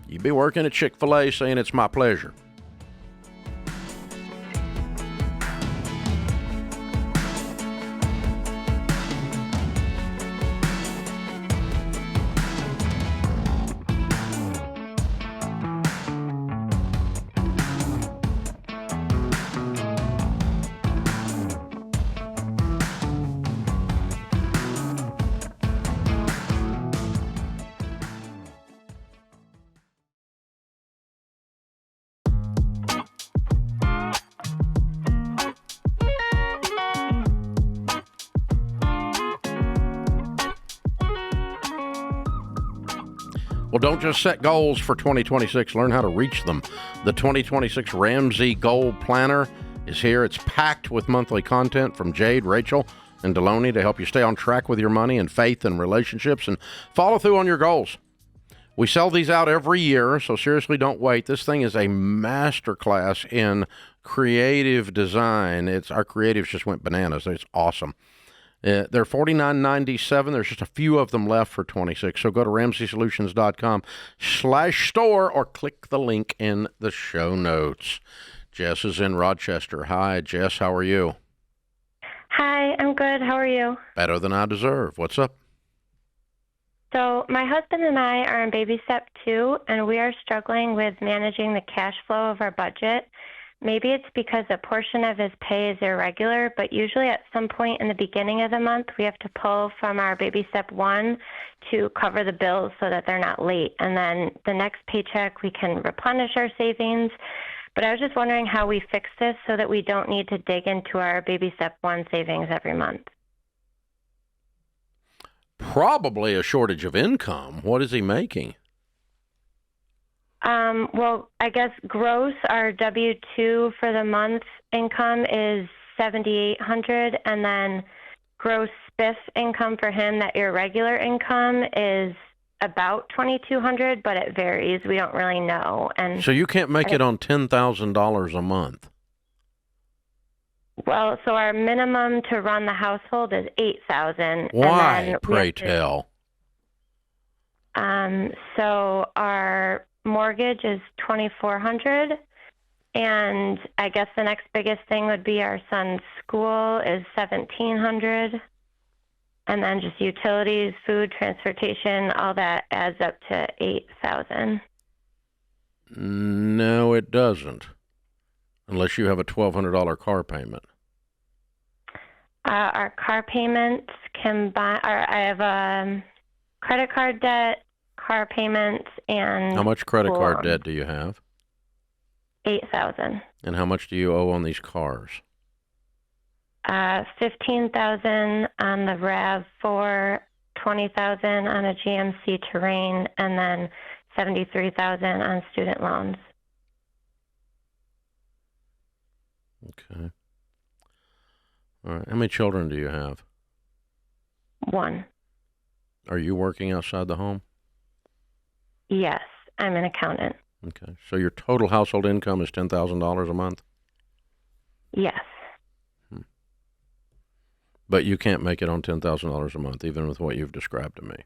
you be working at Chick-fil-A saying it's my pleasure. Well, don't just set goals for 2026. Learn how to reach them. The 2026 Ramsey Goal Planner is here. It's packed with monthly content from Jade, Rachel, and Deloney to help you stay on track with your money and faith and relationships and follow through on your goals. We sell these out every year, so seriously, don't wait. This thing is a masterclass in creative design. Our creatives just went bananas. It's awesome. They're $49.97. There's just a few of them left for 26. So go to RamseySolutions.com/store or click the link in the show notes. Jess is in Rochester. Hi, Jess. How are you? Hi, I'm good. How are you? Better than I deserve. What's up? So my husband and I are in baby step 2, and we are struggling with managing the cash flow of our budget. Maybe it's because a portion of his pay is irregular, but usually at some point in the beginning of the month, we have to pull from our baby step 1 to cover the bills so that they're not late. And then the next paycheck, we can replenish our savings. But I was just wondering how we fix this so that we don't need to dig into our baby step 1 savings every month. Probably a shortage of income. What is he making? Well, I guess gross, our W-2 for the month income is $7,800, and then gross spiff income for him, that irregular income, is about $2,200, but it varies. We don't really know. And so you can't make it on $10,000 a month. Well, so our minimum to run the household is $8,000. Why, pray tell? So our mortgage is $2,400, and I guess the next biggest thing would be our son's school is $1,700, and then just utilities, food, transportation, all that adds up to $8,000. No, it doesn't, unless you have a $1,200 car payment. Our car payments combine. I have credit card debt, car payments, and how much credit card debt do you have? $8,000. And how much do you owe on these cars? $15,000 on the RAV4, $20,000 on a GMC Terrain, and then $73,000 on student loans. Okay. All right. How many children do you have? 1. Are you working outside the home? Yes, I'm an accountant. Okay. So your total household income is $10,000 a month? Yes. But you can't make it on $10,000 a month, even with what you've described to me.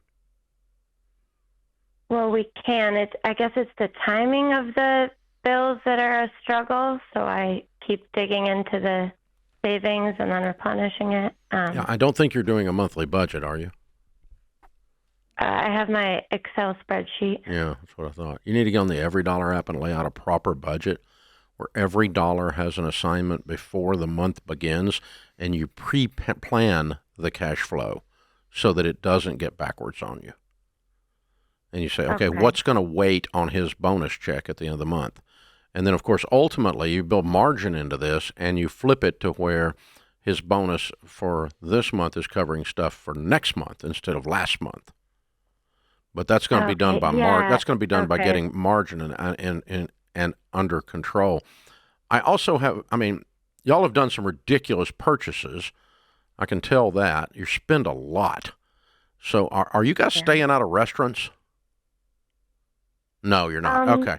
Well, we can. I guess it's the timing of the bills that are a struggle, so I keep digging into the savings and then replenishing it. Yeah, I don't think you're doing a monthly budget, are you? I have my Excel spreadsheet. Yeah, that's what I thought. You need to get on the Every Dollar app and lay out a proper budget where every dollar has an assignment before the month begins, and you pre-plan the cash flow so that it doesn't get backwards on you. And you say, okay, what's going to wait on his bonus check at the end of the month? And then, of course, ultimately, you build margin into this, and you flip it to where his bonus for this month is covering stuff for next month instead of last month. But that's going to be done by that's going to be done by getting margin and under control. I also have, y'all have done some ridiculous purchases. I can tell that. You spend a lot. So are you guys staying out of restaurants? No, you're not. Okay.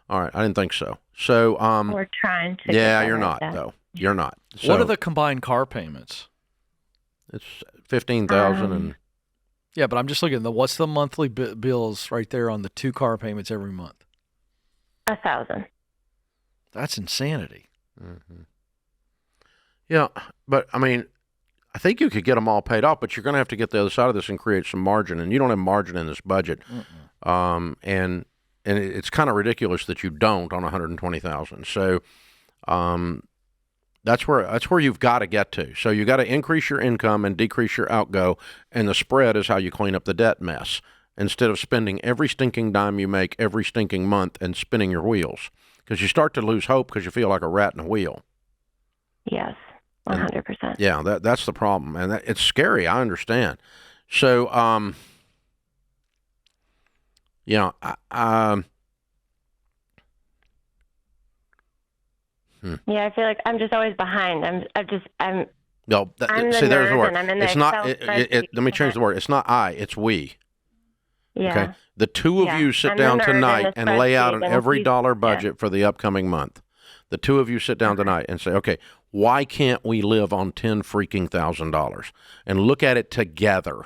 All right. I didn't think so. So we're trying to. Yeah, you're not though. You're not. So, what are the combined car payments? It's $15,000 and. Yeah, but I'm just looking at what's the monthly bills right there on the 2 car payments every month? $1,000. That's insanity. Mm-hmm. Yeah, but I think you could get them all paid off, but you're going to have to get the other side of this and create some margin, and you don't have margin in this budget. And it's kind of ridiculous that you don't on $120,000. So that's where you've got to get to. So you got to increase your income and decrease your outgo, and the spread is how you clean up the debt mess instead of spending every stinking dime you make every stinking month and spinning your wheels, because you start to lose hope because you feel like a rat in a wheel. Yes, 100%. Yeah, that's the problem, and it's scary. I understand. So You know, Yeah, I feel like I'm just always behind. I'm no, I'm the see, there's the nerd, word. and I'm in the It's not. Excel spreadsheet. Let me change the word. It's not I. It's we. Yeah. Okay. The two of you sit I'm the down nerd in tonight the and lay out spreadsheet, an and every he's- dollar budget for the upcoming month. The two of you sit down tonight and say, okay, why can't we live on $10,000 and look at it together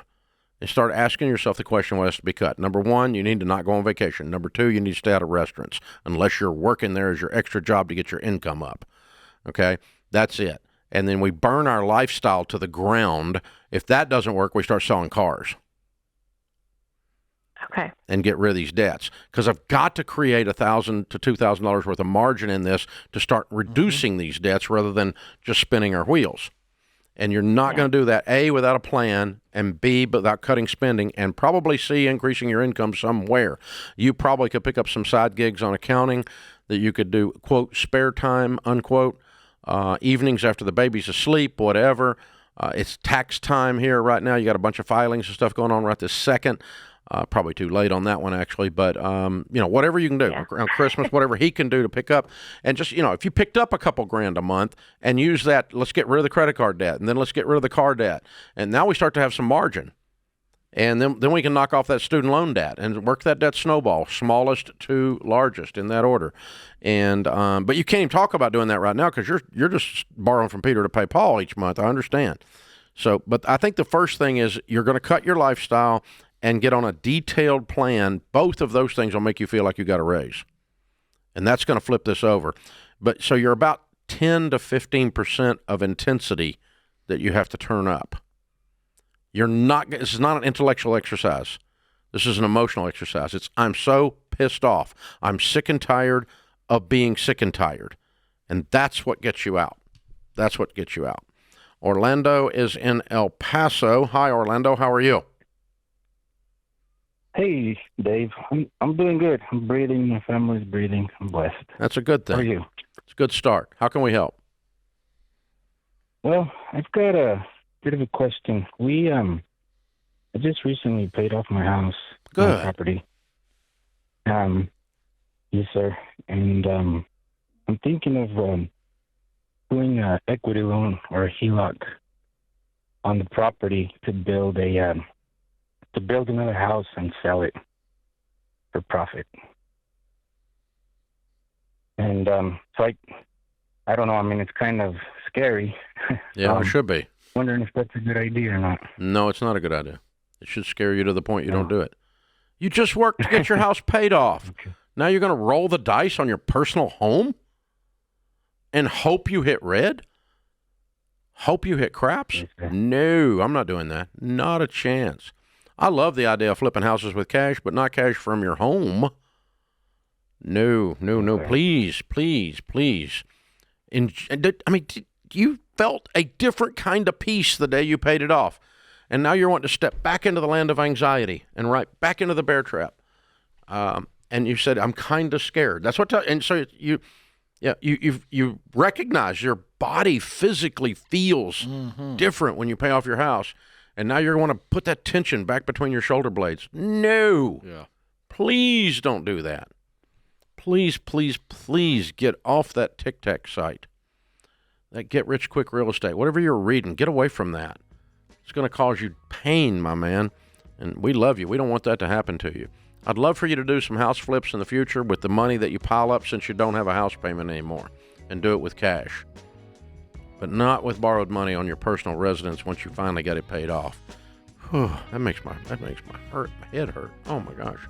and start asking yourself the question what has to be cut. Number one, you need to not go on vacation. Number two, you need to stay out of restaurants unless you're working there as your extra job to get your income up. Okay. That's it. And then we burn our lifestyle to the ground. If that doesn't work, we start selling cars. Okay. And get rid of these debts. Because I've got to create $1,000 to $2,000 worth of margin in this to start reducing these debts rather than just spinning our wheels. And you're not going to do that, A, without a plan, and B, without cutting spending, and probably C, increasing your income somewhere. You probably could pick up some side gigs on accounting that you could do, quote, spare time, unquote, evenings after the baby's asleep, whatever. It's tax time here right now. You got a bunch of filings and stuff going on right this second. Probably too late on that one, actually. But, whatever you can do around Christmas, whatever he can do to pick up. And just, if you picked up a couple grand a month and use that, let's get rid of the credit card debt. And then let's get rid of the car debt. And now we start to have some margin. And then we can knock off that student loan debt and work that debt snowball, smallest to largest in that order. And but you can't even talk about doing that right now because you're just borrowing from Peter to pay Paul each month. I understand. So, but I think the first thing is you're going to cut your lifestyle and get on a detailed plan. Both of those things will make you feel like you got a raise. And that's going to flip this over. But so you're about 10 to 15% of intensity that you have to turn up. This is not an intellectual exercise. This is an emotional exercise. I'm so pissed off. I'm sick and tired of being sick and tired. And that's what gets you out. That's what gets you out. Orlando is in El Paso. Hi, Orlando. How are you? Hey, Dave. I'm doing good. I'm breathing. My family's breathing. I'm blessed. That's a good thing. How are you? It's a good start. How can we help? Well, I've got a bit of a question. I just recently paid off my house. Good. My property. Yes, sir. And I'm thinking of doing an equity loan or a HELOC on the property to build another house and sell it for profit. And so I don't know. I mean, it's kind of scary. Yeah, it should be. Wondering if that's a good idea or not. No, it's not a good idea. It should scare you to the point you don't do it. You just worked to get your house paid off. Okay. Now you're going to roll the dice on your personal home and hope you hit red? Hope you hit craps? No, I'm not doing that. Not a chance. I love the idea of flipping houses with cash, but not cash from your home. No. Please. You felt a different kind of peace the day you paid it off. And now you're wanting to step back into the land of anxiety and right back into the bear trap. And you said, I'm kind of scared. That's what, and so you recognize your body physically feels different when you pay off your house. And now you're going to put that tension back between your shoulder blades. No. Yeah. Please don't do that. Please get off that tic-tac site. That get-rich-quick real estate. Whatever you're reading, get away from that. It's going to cause you pain, my man. And we love you. We don't want that to happen to you. I'd love for you to do some house flips in the future with the money that you pile up since you don't have a house payment anymore. And do it with cash. But not with borrowed money on your personal residence once you finally get it paid off. Whew, that makes my head hurt. Oh my gosh.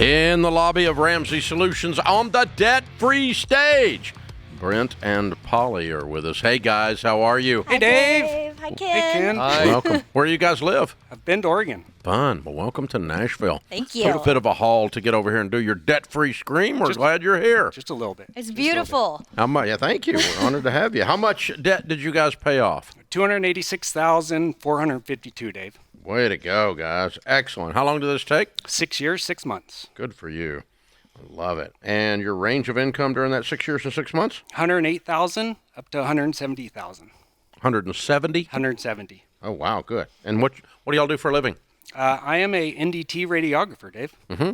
In the lobby of Ramsey Solutions on the debt-free stage, Brent and Polly are with us. Hey, guys, how are you? Hey, Dave. Hi, Ken. Welcome. Where do you guys live? I've been to Oregon. Fun. Well, welcome to Nashville. Thank you. Took a bit of a haul to get over here and do your debt-free scream. We're glad you're here. Just a little bit. It's beautiful. How much? Yeah, thank you. We're honored to have you. How much debt did you guys pay off? $286,452, Dave. Way to go, guys. Excellent. How long did this take? 6 years, 6 months. Good for you. I love it. And your range of income during that 6 years and 6 months? 108,000 up to 170,000. 170? 170. Oh, wow, good. And what do y'all do for a living? I am a NDT radiographer, Dave. Mm-hmm.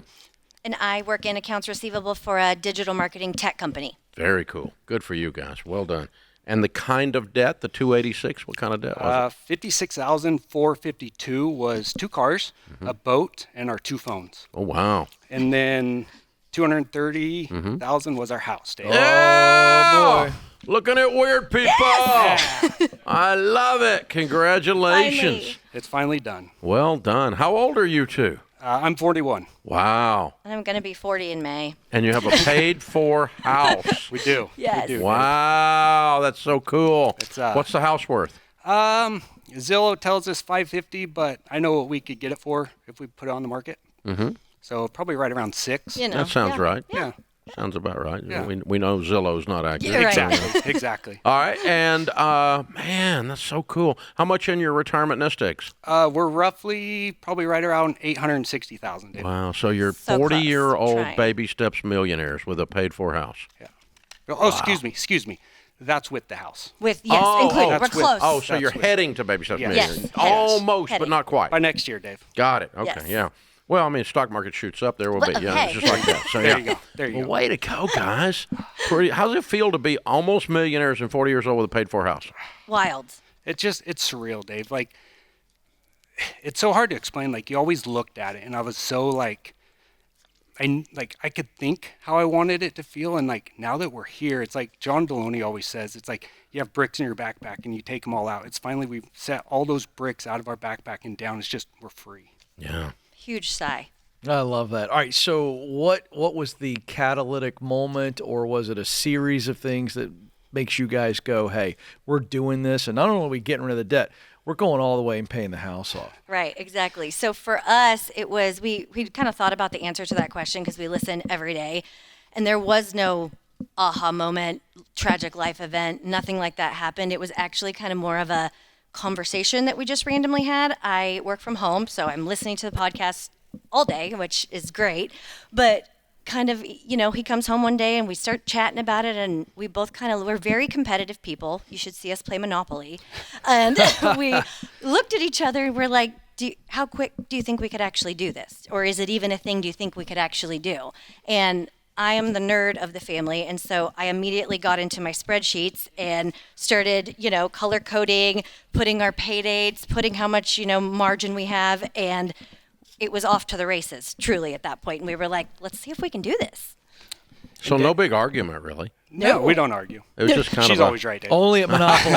And I work in accounts receivable for a digital marketing tech company. Very cool. Good for you guys. Well done. And the kind of debt, the 286, what kind of debt was it? 56,452 was 2 cars, a boat, and our 2 phones. Oh, wow. And then 230,000 was our house, Dave. Oh, boy. Looking at weird people. Yes! I love it. Congratulations. Finally. It's finally done. Well done. How old are you two? I'm 41. Wow. And I'm going to be 40 in May. And you have a paid-for house. We do. Yes. We do. Wow, that's so cool. It's, what's the house worth? Zillow tells us 550, but I know what we could get it for if we put it on the market. Mm-hmm. So probably right around 6. You know. That sounds right. Yeah. Sounds about right. Yeah. We know Zillow's not accurate. You're right. Exactly. Exactly. All right, and man, that's so cool. How much in your retirement nest eggs? We're roughly probably right around 860,000. David. Wow, so you're So close. 40-year-old Trying. baby steps millionaires with a paid-for house. Yeah. Oh, excuse me. That's with the house. With, yes, included. We're close. Oh, so That's you're with- heading to baby steps Yes. millionaires. Yes, Almost, heading. but not quite. By next year, Dave. Got it. Okay, Yes. yeah. Well, I mean, stock market shoots up, there will be. Well, Yeah, hey. it's just like that. So, There yeah. you go. There you Well, go. way to go, guys. How's it feel to be almost millionaires and 40 years old with a paid-for house? Wild. It's surreal, Dave. Like, it's so hard to explain. Like, you always looked at it, and I was so like, I could think how I wanted it to feel, and like now that we're here, it's like John Deloney always says, it's like you have bricks in your backpack and you take them all out. It's finally we've set all those bricks out of our backpack and down. It's just we're free. Yeah. Huge sigh. I love that. All right, so what was the catalytic moment, or was it a series of things that makes you guys go, hey, we're doing this, and not only are we getting rid of the debt, we're going all the way and paying the house off? Right, exactly. So for us, it was, we kind of thought about the answer to that question because we listen every day, and there was no aha moment, tragic life event, nothing like that happened. It was actually kind of more of a conversation that we just randomly had. I work from home, so I'm listening to the podcast all day, which is great, but kind of, he comes home one day and we start chatting about it, and we both we're very competitive people. You should see us play Monopoly. And we looked at each other and we're like, how quick do you think we could actually do this? Or is it even a thing do you think we could actually do? And I am the nerd of the family, and so I immediately got into my spreadsheets and started, color coding, putting our pay dates, putting how much, margin we have, and it was off to the races, truly, at that point. And we were like, let's see if we can do this. So no big argument, really. No, we don't argue. It was just kind She's of always right, Dave. Only at Monopoly.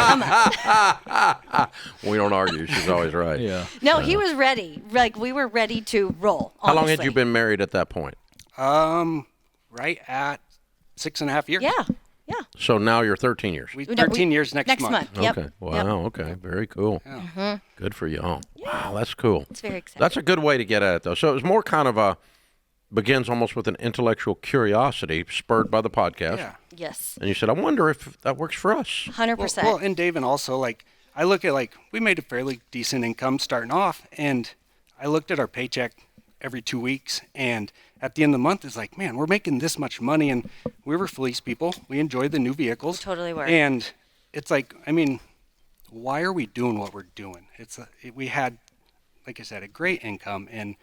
We don't argue. She's always right. Yeah. No, he was ready. Like, we were ready to roll, How long had honestly. you been married at that point? Right at 6.5 years. Yeah. So now you're 13 years. 13 years next month. Yep. Okay. Wow. Okay. Very cool. Mhm. Good for y'all. Wow, that's cool. It's very exciting. That's a good way to get at it, though. So it was more kind of begins almost with an intellectual curiosity spurred by the podcast. Yeah. Yes. And you said, I wonder if that works for us. 100%. Well, and Dave, and also, like, I look at, like, we made a fairly decent income starting off, and I looked at our paycheck every 2 weeks, and at the end of the month, it's like, man, we're making this much money, and we were fleece people. We enjoyed the new vehicles. We totally were. And it's like, I mean, why are we doing what we're doing? We had, like I said, a great income, and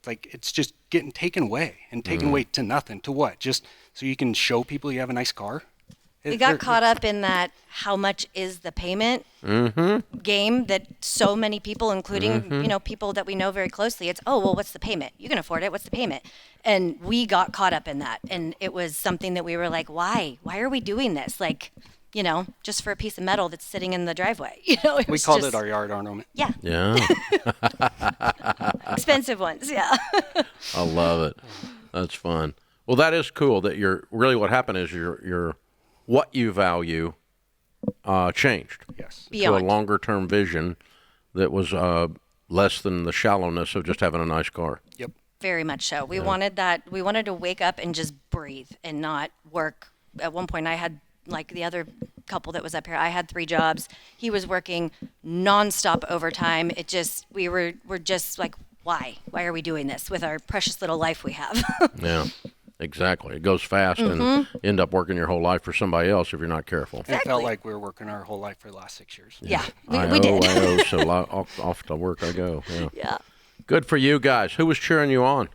like it's just getting taken away and taken away to nothing. To what? Just so you can show people you have a nice car? We got caught up in that how much is the payment game that so many people, including people that we know very closely, it's, oh, well, what's the payment? You can afford it. What's the payment? And we got caught up in that. And it was something that we were like, why? Why are we doing this? Like, just for a piece of metal that's sitting in the driveway. We called it our yard ornament. Yeah. Yeah. Expensive ones, yeah. I love it. That's fun. Well, that is cool that you're really what happened is your what you value changed. Yes. To a longer term vision that was less than the shallowness of just having a nice car. Yep. Very much so. We wanted that. We wanted to wake up and just breathe and not work. At one point, I had, like the other couple that was up here, I had 3 jobs. He was working nonstop overtime. We're just like, why? Why are we doing this with our precious little life we have? Yeah, exactly. It goes fast and you end up working your whole life for somebody else if you're not careful. It felt like we were working our whole life for the last 6 years. Yeah, we did. So off to work I go. Yeah. Yeah. Good for you guys. Who was cheering you on?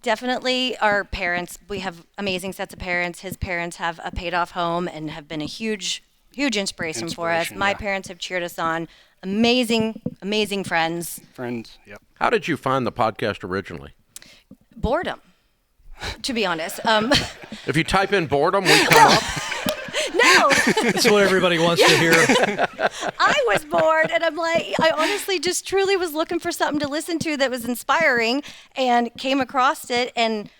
Definitely our parents. We have amazing sets of parents. His parents have a paid-off home and have been a huge inspiration for us. My parents have cheered us on. Amazing friends. Yep. How did you find the podcast originally? Boredom, to be honest. If you type in boredom, we come up. No. That's what everybody wants to hear. I was bored, and I'm like, I honestly just truly was looking for something to listen to that was inspiring, and came across it and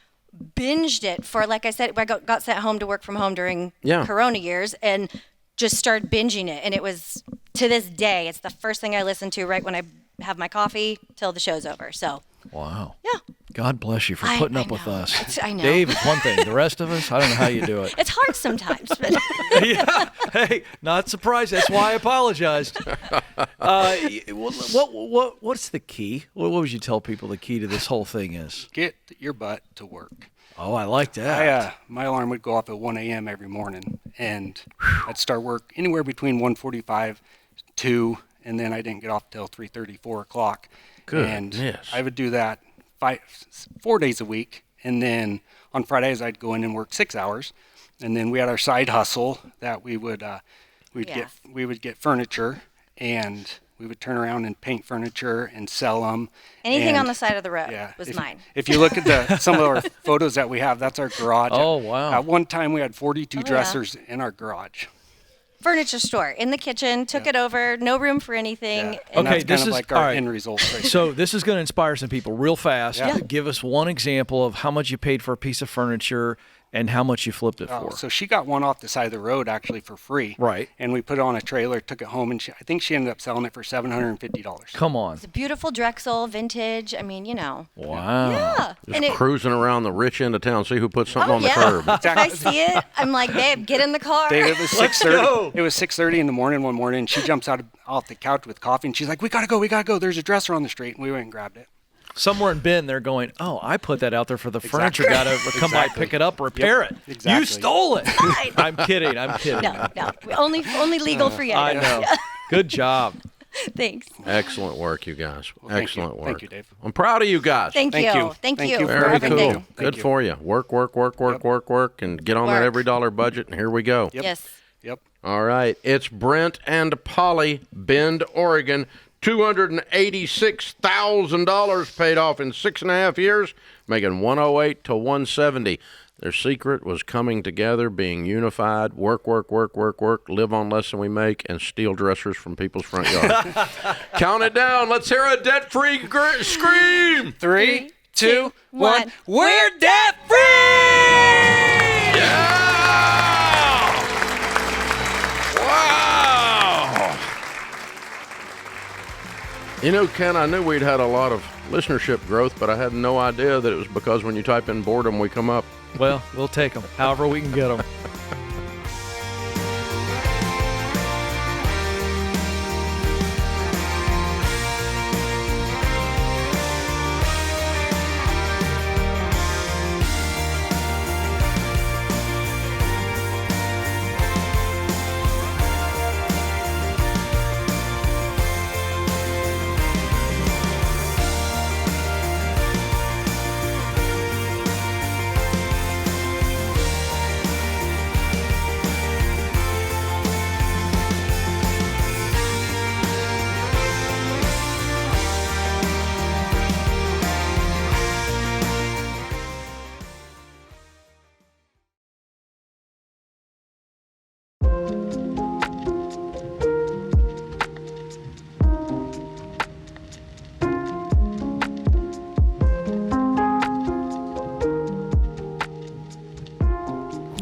binged it for, like I said, I got sent home to work from home during Corona years, and just started binging it. And it was, to this day, it's the first thing I listen to right when I have my coffee till the show's over. So. Wow. Yeah. God bless you for putting up with us. I know. Dave, it's one thing. The rest of us, I don't know how you do it. It's hard sometimes. But yeah. Hey, not surprised. That's why I apologized. What's the key? What would you tell people the key to this whole thing is? Get your butt to work. Oh, I like that. My alarm would go off at 1 a.m. every morning, and I'd start work anywhere between 1:45, 2, and then I didn't get off till 3:30, 4 o'clock. And I would do that 4 days a week, and then on Fridays I'd go in and work 6 hours, and then we had our side hustle that we would get furniture, and we would turn around and paint furniture and sell them. Anything on the side of the road was mine. If you look at some of our photos that we have, that's our garage. Oh, wow. At one time, we had 42 dressers in our garage. Furniture store in the kitchen, took it over, no room for anything. Yeah. And okay, that's kind of like our end result. Right? So this is going to inspire some people real fast. Yeah. Give us one example of how much you paid for a piece of furniture and how much you flipped it for. So she got one off the side of the road actually for free. Right. And we put it on a trailer, took it home, and I think she ended up selling it for $750. Come on. It's a beautiful Drexel, vintage. I mean, Wow. Yeah. Just cruising around the rich end of town, see who puts something on the curb. If I see it, I'm like, babe, get in the car. Dave, it was 6:30. It was 6:30 in the morning one morning, and she jumps off the couch with coffee, and she's like, we gotta go. There's a dresser on the street. And we went and grabbed it. Somewhere in Bend, they're going, oh, I put that out there for the furniture guy to come by, pick it up, repair it. Exactly. You stole it. I'm kidding. No. Only legal for you. I know. Good job. Thanks. Excellent work, you guys. Excellent work. Thank you, Dave. I'm proud of you guys. Thank you. Thank you for Very everything. cool. Good for you. Work, and get on that every dollar budget, and here we go. Yep. Yes. Yep. All right. It's Brent and Polly, Bend, Oregon. $286,000 paid off in 6.5 years, making 108 to 170. Their secret was coming together, being unified, work, live on less than we make, and steal dressers from people's front yard. Count it down. Let's hear a debt-free scream. 3, 2, 1. We're debt-free! Yeah! Wow! You know, Ken, I knew we'd had a lot of listenership growth, but I had no idea that it was because when you type in boredom, we come up. Well, we'll take them however we can get them.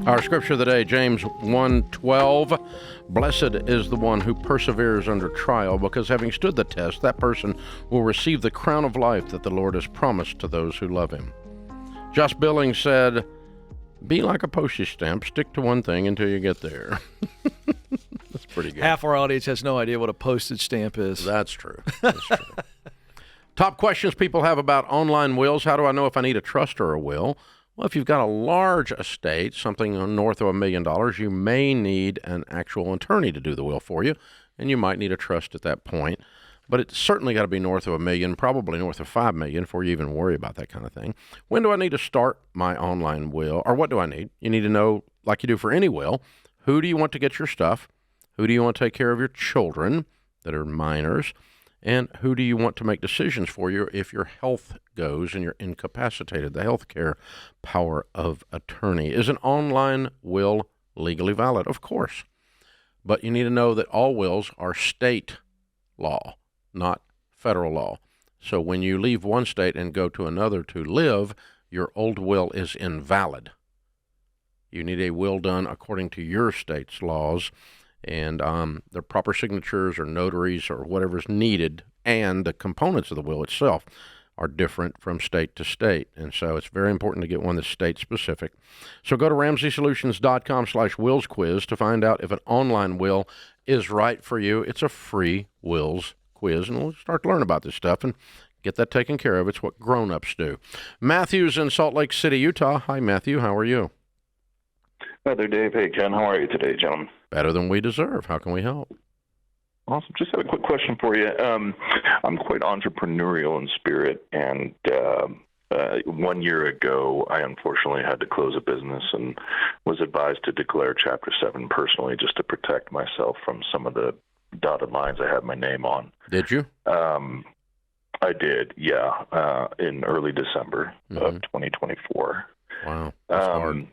Our scripture of the day, James 1:12. Blessed is the one who perseveres under trial, because having stood the test, that person will receive the crown of life that the Lord has promised to those who love him. Josh Billings said, be like a postage stamp, stick to one thing until you get there. That's pretty good. Half our audience has no idea what a postage stamp is. That's true. That's true. Top questions people have about online wills. How do I know if I need a trust or a will? Well, if you've got a large estate, something north of $1 million, you may need an actual attorney to do the will for you, and you might need a trust at that point. But it's certainly got to be north of $1 million, probably north of $5 million before you even worry about that kind of thing. When do I need to start my online will, or what do I need? You need to know, like you do for any will, who do you want to get your stuff? Who do you want to take care of your children that are minors? And who do you want to make decisions for you if your health goes and you're incapacitated? The health care power of attorney. Is an online will legally valid? Of course. But you need to know that all wills are state law, not federal law. So when you leave one state and go to another to live, your old will is invalid. You need a will done according to your state's laws, and the proper signatures or notaries or whatever's needed, and the components of the will itself are different from state to state. And so it's very important to get one that's state-specific. So go to RamseySolutions.com/wills quiz to find out if an online will is right for you. It's a free wills quiz, and we'll start to learn about this stuff and get that taken care of. It's what grown-ups do. Matthew's in Salt Lake City, Utah. Hi, Matthew. How are you? Hi there, Dave. Hey, Ken. How are you today, gentlemen? Better than we deserve. How can we help? Awesome. Just had a quick question for you. I'm quite entrepreneurial in spirit, and 1 year ago, I unfortunately had to close a business and was advised to declare Chapter 7 personally just to protect myself from some of the dotted lines I had my name on. Did you? I did, yeah, in early December of 2024. Wow, that's hard.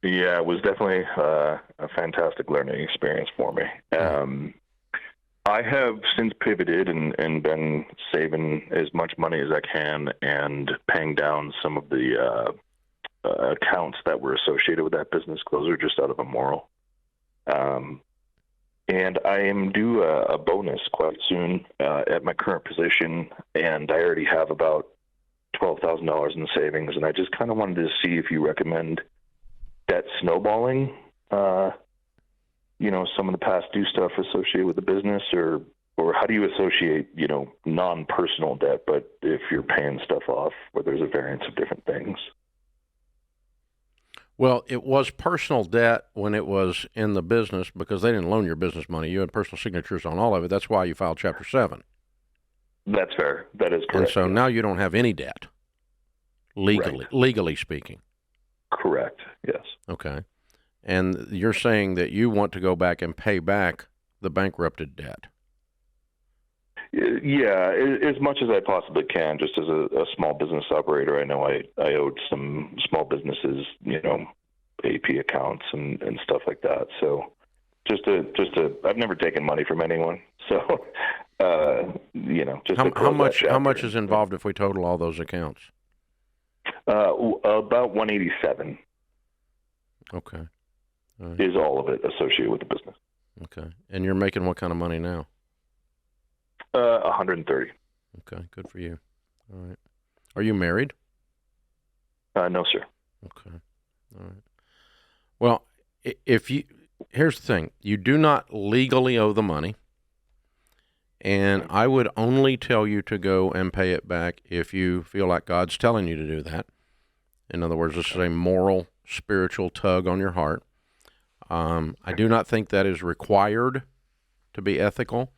Yeah, it was definitely a fantastic learning experience for me. I have since pivoted and been saving as much money as I can and paying down some of the accounts that were associated with that business closure just out of a moral. And I am due a bonus quite soon at my current position, and I already have about $12,000 in savings, and I just kind of wanted to see if you recommend debt snowballing, some of the past due stuff associated with the business, or how do you associate, non-personal debt, but if you're paying stuff off where there's a variance of different things? Well, it was personal debt when it was in the business because they didn't loan your business money. You had personal signatures on all of it. That's why you filed Chapter 7. That's fair. That is correct. And so now you don't have any debt, legally speaking. Correct, yes. Okay. And you're saying that you want to go back and pay back the bankrupted debt. Yeah, as much as I possibly can, just as a small business operator. I know I owed some small businesses, AP accounts and stuff like that. So just to I've never taken money from anyone. So, just how much is involved if we total all those accounts? About 187. Okay. Right. Is all of it associated with the business. Okay. And you're making what kind of money now? 130. Okay, good for you. All right. Are you married? No, sir. Okay. All right. Well, here's the thing. You do not legally owe the money, and I would only tell you to go and pay it back if you feel like God's telling you to do that. In other words, this is a moral, spiritual tug on your heart. I do not think that is required to be ethical.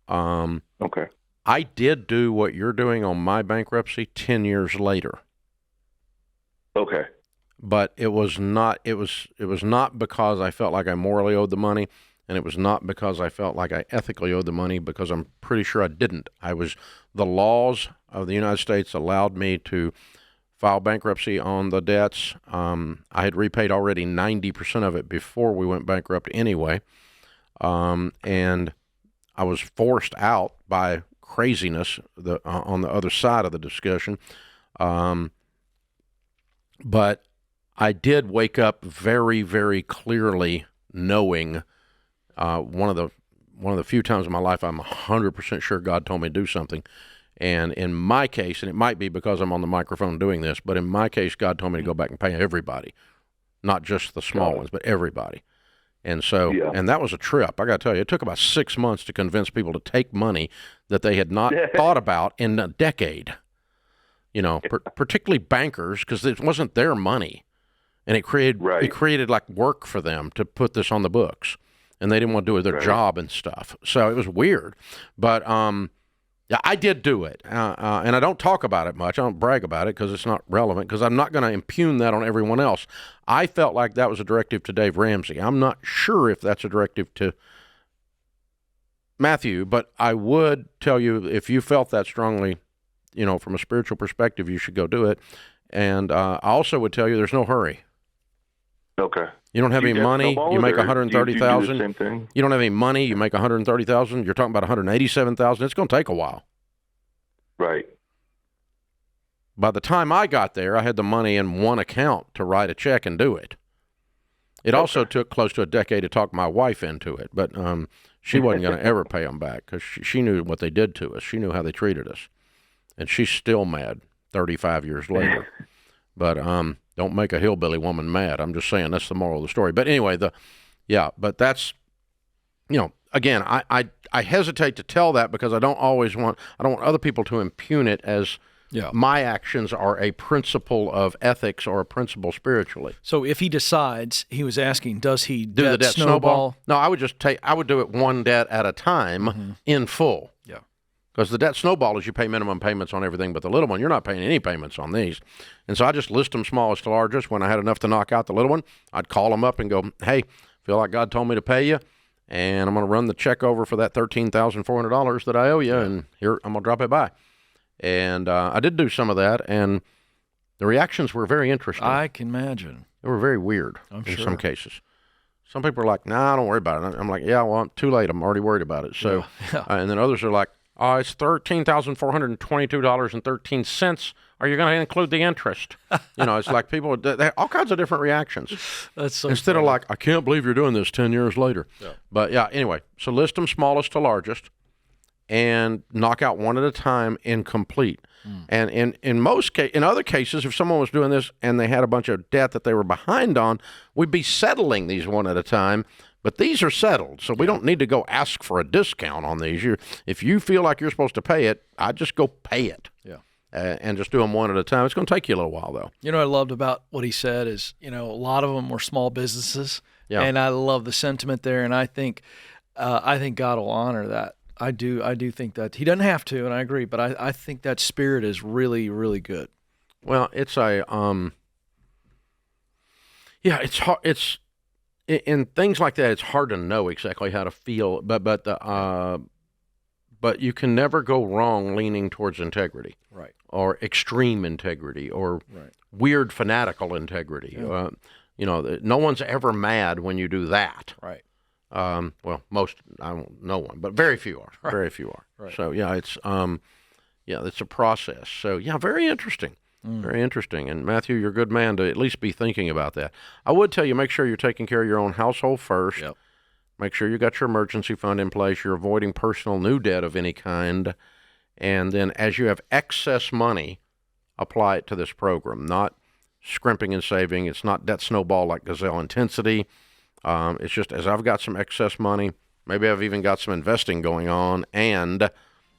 Okay. I did do what you're doing on my bankruptcy 10 years later. Okay. But it was not because I felt like I morally owed the money, and it was not because I felt like I ethically owed the money, because I'm pretty sure I didn't. The laws of the United States allowed me to file bankruptcy on the debts. I had repaid already 90% of it before we went bankrupt anyway. And I was forced out by craziness on the other side of the discussion. But I did wake up very, very clearly knowing one of the few times in my life I'm 100% sure God told me to do something. And in my case, and it might be because I'm on the microphone doing this, but in my case, God told me to go back and pay everybody, not just the small ones, but everybody. And so, and that was a trip. I got to tell you, it took about 6 months to convince people to take money that they had not thought about in a decade. You know, particularly bankers, because it wasn't their money, and it created like work for them to put this on the books, and they didn't want to do their job and stuff. So it was weird, but yeah, I did do it, and I don't talk about it much. I don't brag about it because it's not relevant, because I'm not going to impugn that on everyone else. I felt like that was a directive to Dave Ramsey. I'm not sure if that's a directive to Matthew, but I would tell you, if you felt that strongly, you know, from a spiritual perspective, you should go do it. And I also would tell you there's no hurry. Okay. You don't have any money, you make $130,000. You don't have any money, you make $130,000. You're talking about $187,000. It's going to take a while. Right. By the time I got there, I had the money in one account to write a check and do it. It also took close to a decade to talk my wife into it, but she wasn't going to ever pay them back, because she knew what they did to us. She knew how they treated us, and she's still mad 35 years later. But don't make a hillbilly woman mad. I'm just saying that's the moral of the story. But anyway, but that's, you know, again, I hesitate to tell that because I don't want other people to impugn it as my actions are a principle of ethics or a principle spiritually. So if he decides, he was asking, does he do the debt snowball? No, I would do it one debt at a time in full. Yeah. Because the debt snowball is you pay minimum payments on everything but the little one. You're not paying any payments on these. And so I just list them smallest to largest. When I had enough to knock out the little one, I'd call them up and go, hey, feel like God told me to pay you, and I'm going to run the check over for that $13,400 that I owe you, and here, I'm going to drop it by. And I did do some of that, and the reactions were very interesting. I can imagine. They were very weird in some cases. Some people are like, nah, don't worry about it. I'm like, yeah, well, I'm too late. I'm already worried about it. So, and then others are like, it's $13,422.13. Are you going to include the interest? You know, it's like people, they all kinds of different reactions. That's so Instead funny. of like, I can't believe you're doing this 10 years later. Yeah. But yeah, anyway, so list them smallest to largest and knock out one at a time incomplete. And in other cases, if someone was doing this and they had a bunch of debt that they were behind on, we'd be settling these one at a time. But these are settled, so we don't need to go ask for a discount on these. If you feel like you're supposed to pay it, I just go pay it. Yeah. And just do them one at a time. It's going to take you a little while, though. You know what I loved about what he said is, you know, a lot of them were small businesses. Yeah. And I love the sentiment there, and I think God will honor that. I do think that. He doesn't have to, and I agree, but I think that spirit is really, really good. Well, it's a it's hard. It's in things like that. It's hard to know exactly how to feel, but you can never go wrong leaning towards integrity, right? Or extreme integrity, or weird fanatical integrity. Yeah. You know, no one's ever mad when you do that, right? Well, no one, but very few are. Right. Very few are. Right. So yeah, it's a process. So yeah, very interesting. Very interesting. And Matthew, you're a good man to at least be thinking about that. I would tell you, make sure you're taking care of your own household first. Yep. Make sure you got your emergency fund in place. You're avoiding personal new debt of any kind. And then as you have excess money, apply it to this program. Not scrimping and saving. It's not debt snowball like gazelle intensity. It's just as I've got some excess money, maybe I've even got some investing going on, and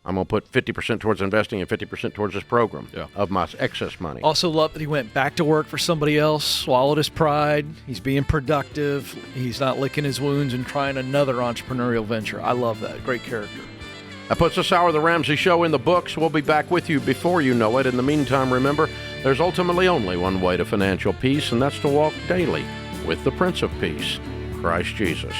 I'm going to put 50% towards investing and 50% towards this program of my excess money. Also love that he went back to work for somebody else, swallowed his pride. He's being productive. He's not licking his wounds and trying another entrepreneurial venture. I love that. Great character. That puts this hour of the Ramsey Show in the books. We'll be back with you before you know it. In the meantime, remember, there's ultimately only one way to financial peace, and that's to walk daily with the Prince of Peace, Christ Jesus.